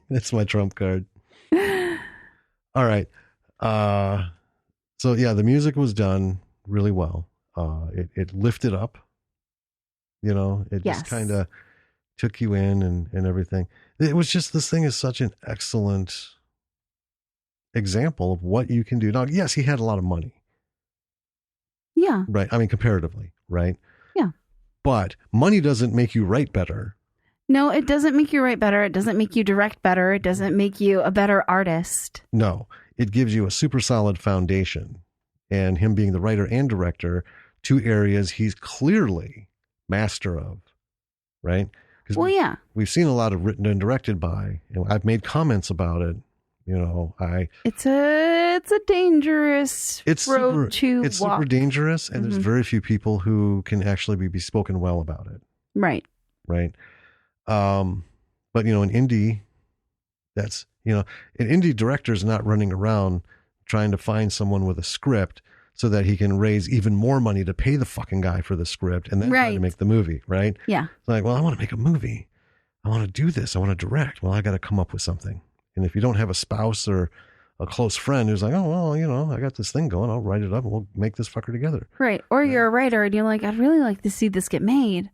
That's my trump card. All right. So yeah, the music was done really well. It lifted up, it just kind of took you in and everything. It was just, this thing is such an excellent example of what you can do. Now, yes, he had a lot of money. Yeah. Right. I mean, comparatively, right? Yeah. But money doesn't make you write better. No, it doesn't make you write better. It doesn't make you direct better. It doesn't make you a better artist. No, it gives you a super solid foundation. And him being the writer and director, two areas he's clearly master of, right? Well, yeah. We've seen a lot of written and directed by, I've made comments about it. It's a dangerous road to It's walk. super dangerous, and there's very few people who can actually be spoken well about it. Right. Right. But in indie, that's, an indie director is not running around trying to find someone with a script so that he can raise even more money to pay the fucking guy for the script and then try to make the movie. Right. Yeah. It's like, well, I want to make a movie. I want to do this. I want to direct. Well, I got to come up with something. And if you don't have a spouse or a close friend who's like, oh, well, I got this thing going, I'll write it up and we'll make this fucker together. Right. Or you're a writer and you're like, I'd really like to see this get made.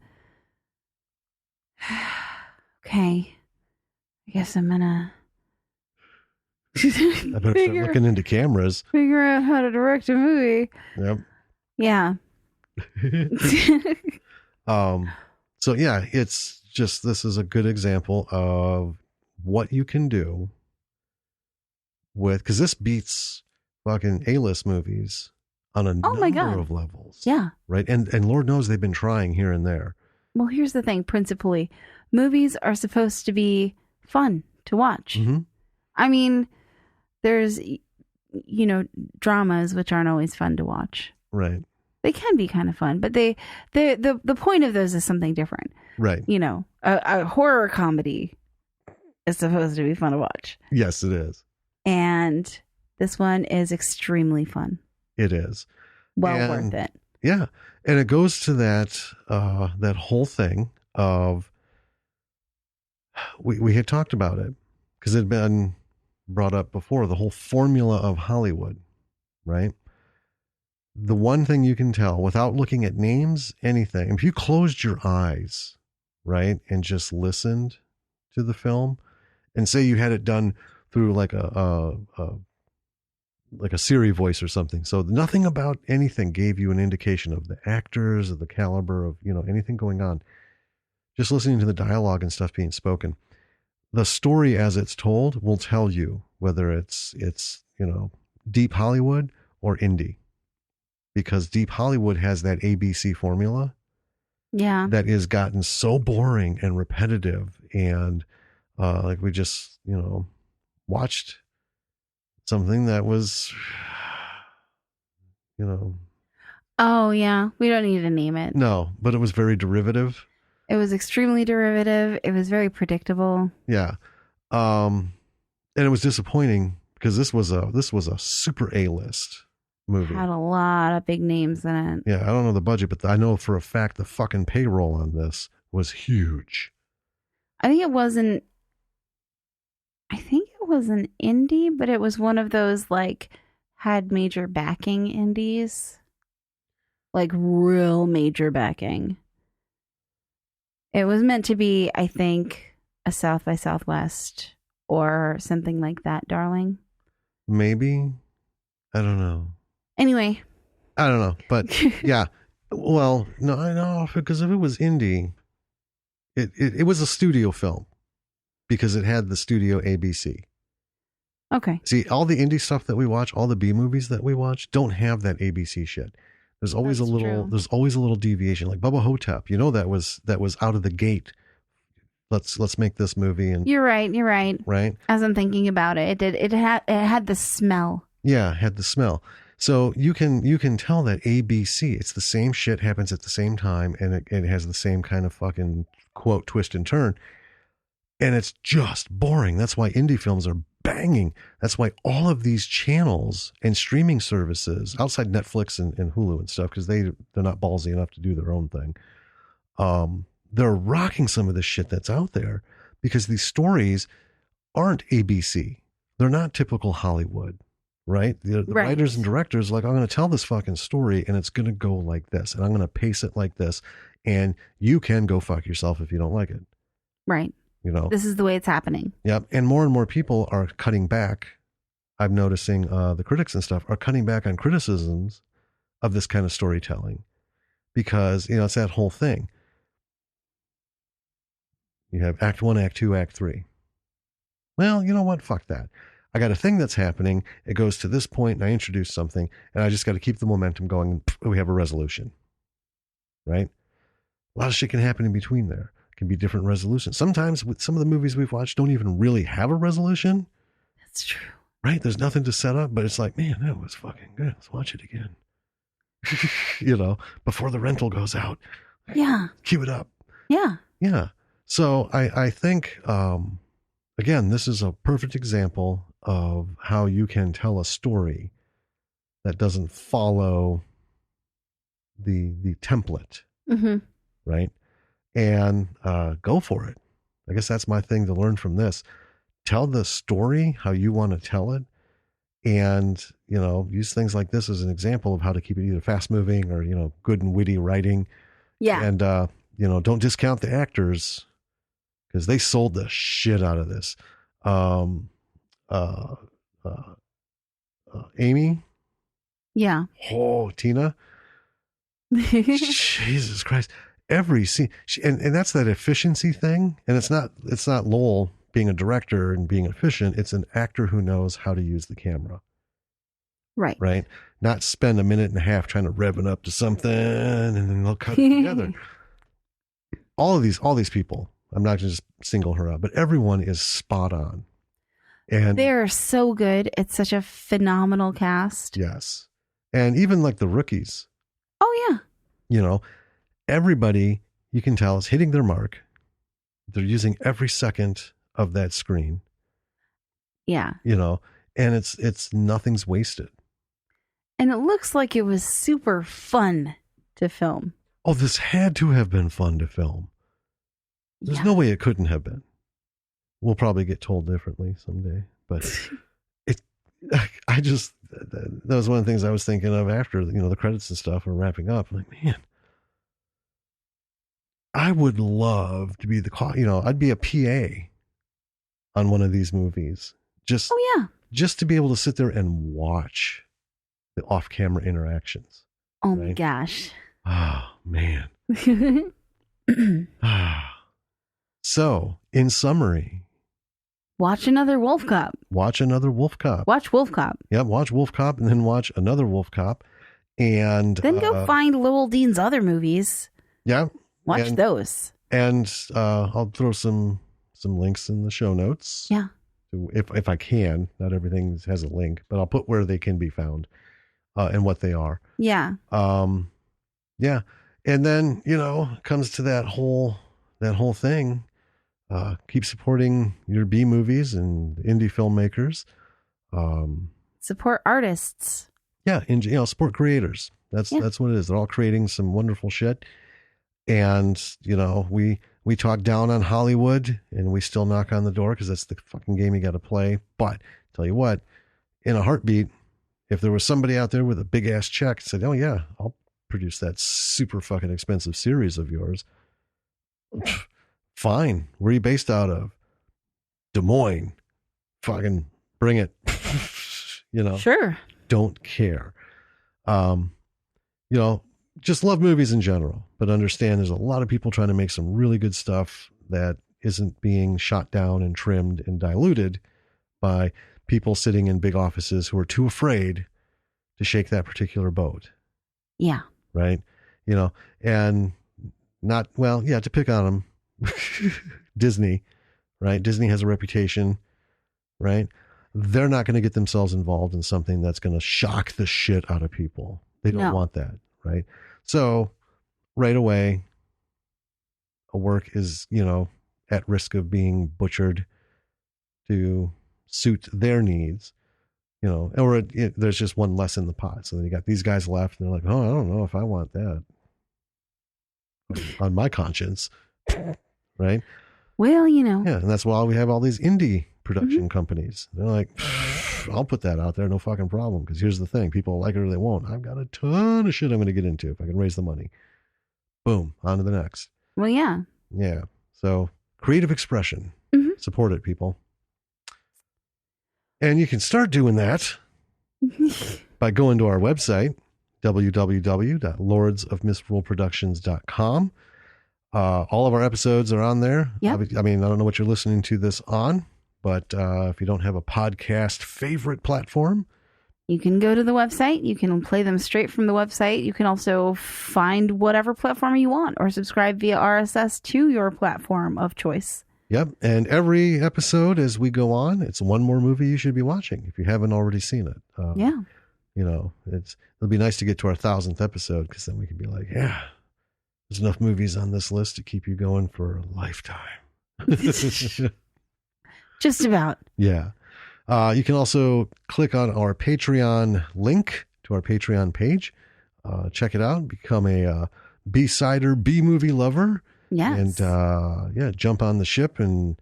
Okay. I guess I'm gonna I better start looking into cameras. Figure out how to direct a movie. Yep. Yeah. So yeah, it's just, this is a good example of what you can do with, because this beats fucking A-list movies on a number of levels. Yeah. Right. And Lord knows they've been trying here and there. Well, here's the thing, principally, movies are supposed to be fun to watch. Mm-hmm. I mean, there's, dramas which aren't always fun to watch. Right. They can be kind of fun, but the point of those is something different. Right. A horror comedy is supposed to be fun to watch. Yes, it is. And this one is extremely fun. It is. Worth it. Yeah. And it goes to that whole thing of, we had talked about it because it had been brought up before, the whole formula of Hollywood, right? The one thing you can tell without looking at names, anything, if you closed your eyes, right, and just listened to the film and say you had it done through like a Siri voice or something. So nothing about anything gave you an indication of the actors or the caliber of, anything going on. Just listening to the dialogue and stuff being spoken. The story as it's told will tell you whether it's deep Hollywood or indie. Because deep Hollywood has that ABC formula. Yeah. That is gotten so boring and repetitive. And like we just, watched something that was, Oh, yeah. We don't need to name it. No, but it was very derivative. It was extremely derivative. It was very predictable. Yeah. And it was disappointing because this was a super A-list movie. Had a lot of big names in it. Yeah, I don't know the budget, but I know for a fact the fucking payroll on this was huge. I think it was an indie, but it was one of those like had major backing indies. Like real major backing. It was meant to be, I think, a South by Southwest or something like that, darling. Maybe. I don't know. Anyway. I don't know. But yeah. Well, no, I know, because if it was indie, it was a studio film because it had the studio ABC. Okay. See, all the indie stuff that we watch, all the B movies that we watch, don't have that ABC shit. There's always That's true. there's always a little deviation. Like Bubba Hotep, that was out of the gate. Let's make this movie. And You're right. right. As I'm thinking about it, it had the smell. Yeah, it had the smell. So you can tell that ABC, it's the same shit happens at the same time, and it has the same kind of fucking quote twist and turn, and it's just boring. That's why indie films are banging. That's why all of these channels and streaming services outside Netflix and Hulu and stuff, because they're not ballsy enough to do their own thing. They're rocking some of the shit that's out there because these stories aren't ABC. They're not typical Hollywood, right? The Right. writers and directors are like, I'm going to tell this fucking story and it's going to go like this, and I'm going to pace it like this, and you can go fuck yourself if you don't like it. Right. This is the way it's happening. Yep. And more people are cutting back. I'm noticing the critics and stuff are cutting back on criticisms of this kind of storytelling because, it's that whole thing. You have act 1, act 2, act 3. Well, you know what? Fuck that. I got a thing that's happening. It goes to this point and I introduce something and I just got to keep the momentum going. And we have a resolution, right? A lot of shit can happen in between there. Can be different resolutions. Sometimes with some of the movies we've watched don't even really have a resolution. That's true. Right? There's nothing to set up, but it's like, man, that was fucking good. Let's watch it again. Before the rental goes out. Yeah. Cue it up. Yeah. Yeah. So I think, again, this is a perfect example of how you can tell a story that doesn't follow the template. Mm-hmm. Right? And go for it. I guess that's my thing to learn from this. Tell the story how you want to tell it, and use things like this as an example of how to keep it either fast moving or good and witty writing. Yeah. And don't discount the actors because they sold the shit out of this. Amy. Yeah. Oh, Tina. Jesus Christ. Every scene, and that's that efficiency thing. And it's not Lowell being a director and being efficient. It's an actor who knows how to use the camera. Right. Right. Not spend a minute and a half trying to rev it up to something and then they'll cut it together. All these people, I'm not going to just single her out, but everyone is spot on. And they're so good. It's such a phenomenal cast. Yes. And even like the rookies. Oh, yeah. Everybody, you can tell, is hitting their mark. They're using every second of that screen. Yeah. And it's nothing's wasted. And it looks like it was super fun to film. Oh, this had to have been fun to film. There's no way it couldn't have been. We'll probably get told differently someday, but that was one of the things I was thinking of after, the credits and stuff were wrapping up. I'm like, man, I would love to be I'd be a PA on one of these movies. Just to be able to sit there and watch the off-camera interactions. Oh my gosh. Oh, man. So, in summary, watch Another WolfCop. Watch Another WolfCop. Watch WolfCop. Yeah, watch WolfCop and then watch Another WolfCop. And then go find Lowell Dean's other movies. Yeah. Watch those. And I'll throw some links in the show notes. Yeah. If I can. Not everything has a link, but I'll put where they can be found and what they are. Yeah. Yeah. And then, comes to that whole thing. Keep supporting your B movies and indie filmmakers. Support artists. Yeah, support creators. That's what it is. They're all creating some wonderful shit. And, we talk down on Hollywood and we still knock on the door because that's the fucking game you got to play. But tell you what, in a heartbeat, if there was somebody out there with a big ass check and said, oh yeah, I'll produce that super fucking expensive series of yours. Fine. Where are you based out of? Des Moines. Fucking bring it. Sure. Don't care. Just love movies in general, but understand there's a lot of people trying to make some really good stuff that isn't being shot down and trimmed and diluted by people sitting in big offices who are too afraid to shake that particular boat. Yeah. Right. And to pick on them, Disney, right? Disney has a reputation, right? They're not going to get themselves involved in something that's going to shock the shit out of people. They don't want that. Right. So right away, a work is, at risk of being butchered to suit their needs, or there's just one less in the pot. So then you got these guys left and they're like, oh, I don't know if I want that on my conscience. Right. Well, Yeah. And that's why we have all these indie production companies. They're like, I'll put that out there. No fucking problem. Because here's the thing. People like it or they won't. I've got a ton of shit I'm going to get into if I can raise the money. Boom. On to the next. Well, yeah. Yeah. So creative expression. Support it, people. And you can start doing that by going to our website, www.lordsofmisroleproductions.com. All of our episodes are on there. Yep. I don't know what you're listening to this on, but if you don't have a podcast favorite platform, you can go to the website. You can play them straight from the website. You can also find whatever platform you want or subscribe via RSS to your platform of choice. Yep. And every episode as we go on, it's one more movie you should be watching if you haven't already seen it. It'll be nice to get to our 1,000th episode because then we can be like, yeah, there's enough movies on this list to keep you going for a lifetime. Just about. Yeah. You can also click on our Patreon link to our Patreon page. Check it out. Become a B-sider, B-movie lover. Yes. And jump on the ship and,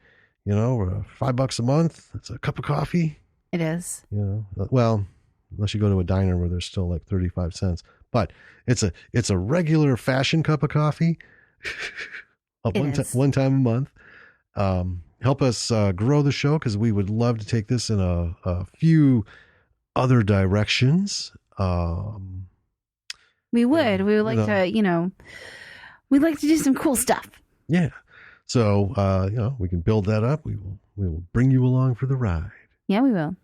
$5 a month. It's a cup of coffee. It is. Well, unless you go to a diner where there's still like 35 cents. But it's a regular fashion cup of coffee. One time a month. Help us grow the show because we would love to take this in a few other directions. We would like to, we'd like to do some cool stuff. Yeah. So, we can build that up. We will bring you along for the ride. Yeah, we will.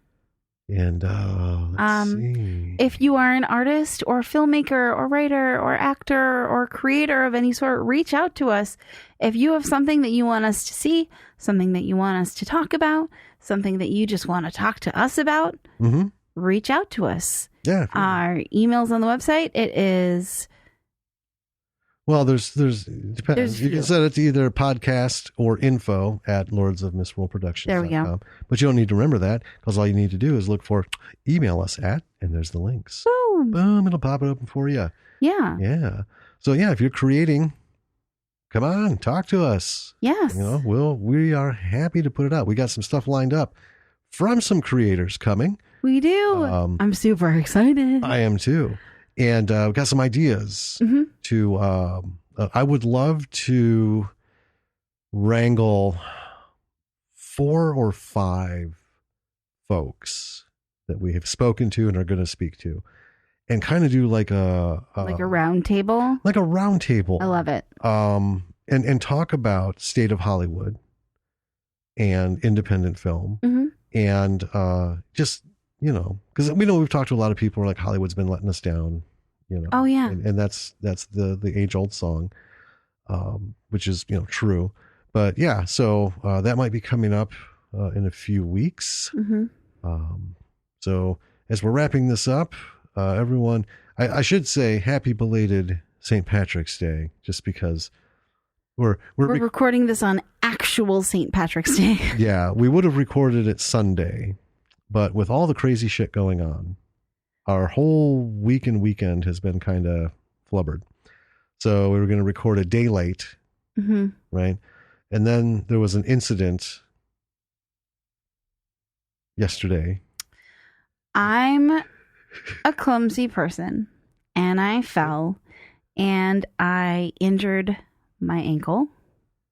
And let's see. If you are an artist or filmmaker or writer or actor or creator of any sort, reach out to us. If you have something that you want us to see, something that you want us to talk about, something that you just want to talk to us about, reach out to us. Yeah. Our email's on the website. It is... Well, it depends. You can send it to either podcast or info at lordsofmisroleproductions.com. There we go. But you don't need to remember that because all you need to do is look for email us at, and there's the links. Boom. Boom. It'll pop it open for you. Yeah. Yeah. So if you're creating, come on, talk to us. Yes. We are happy to put it out. We got some stuff lined up from some creators coming. We do. I'm super excited. I am too. And we've got some ideas to, I would love to wrangle 4 or 5 folks that we have spoken to and are going to speak to and kind of do like a round table. Like a round table. I love it. And talk about state of Hollywood and independent film and just, because we've talked to a lot of people who are like, Hollywood's been letting us down, Oh yeah. And that's the age old song, which is, true, but yeah. So, that might be coming up, in a few weeks. So as we're wrapping this up, everyone, I should say happy belated St. Patrick's Day, just because we're recording this on actual St. Patrick's Day. Yeah. We would have recorded it Sunday, but with all the crazy shit going on, our whole week and weekend has been kind of flubbered. So we were going to record a day late, right? And then there was an incident yesterday. I'm a clumsy person, and I fell, and I injured my ankle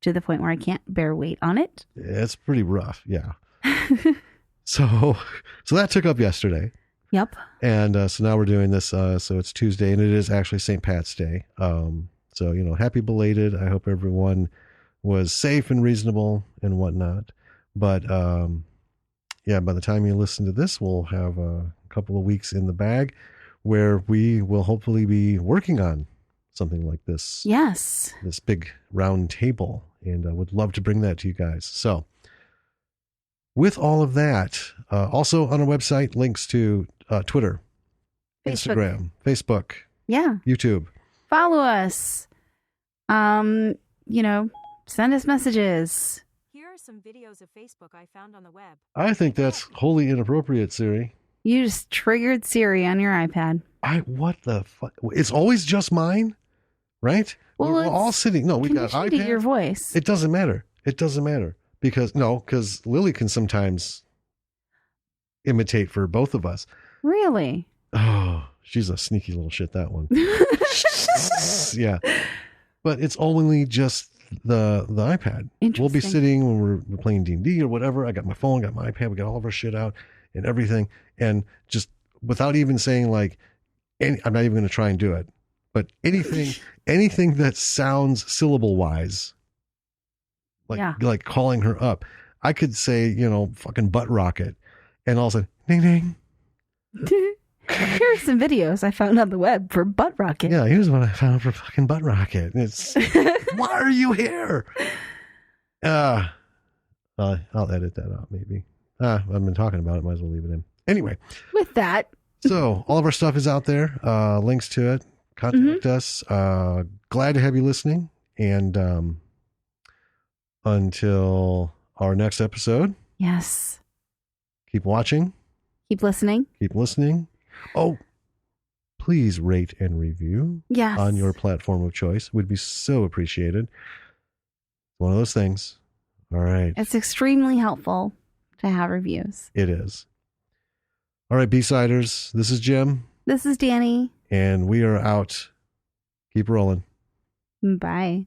to the point where I can't bear weight on it. It's pretty rough, yeah. So that took up yesterday. Yep. And so now we're doing this. So it's Tuesday, and it is actually St. Pat's Day. So, happy belated. I hope everyone was safe and reasonable and whatnot. But yeah, by the time you listen to this, we'll have a couple of weeks in the bag where we will hopefully be working on something like this. Yes. This big round table. And I would love to bring that to you guys. So with all of that, also on our website, links to Twitter, Instagram, Facebook, YouTube. Follow us. Send us messages. Here are some videos of Facebook I found on the web. I think that's wholly inappropriate, Siri. You just triggered Siri on your iPad. What the fuck? It's always just mine, right? Well, we're all sitting. No, we got conditioned iPad. to your voice. It doesn't matter. Because Lily can sometimes imitate for both of us. Really? Oh, she's a sneaky little shit, that one. Yeah. But it's only just the iPad. We'll be sitting when we're playing D&D or whatever. I got my phone, got my iPad, we got all of our shit out and everything. And just without even saying I'm not even going to try and do it, but anything that sounds syllable wise, like calling her up, I could say, fucking butt rocket, and all of a sudden, ding, ding. Here are some videos I found on the web for butt rocket. Yeah, here's what I found for fucking butt rocket. It's why are you here? I'll edit that out maybe. I've been talking about it. Might as well leave it in. Anyway, with that, so all of our stuff is out there. Links to it. Contact us. Glad to have you listening. And until our next episode. Yes. Keep watching. Keep listening. Oh, please rate and review on your platform of choice. Would be so appreciated. One of those things. All right. It's extremely helpful to have reviews. It is. All right, B-Siders. This is Jim. This is Danny. And we are out. Keep rolling. Bye.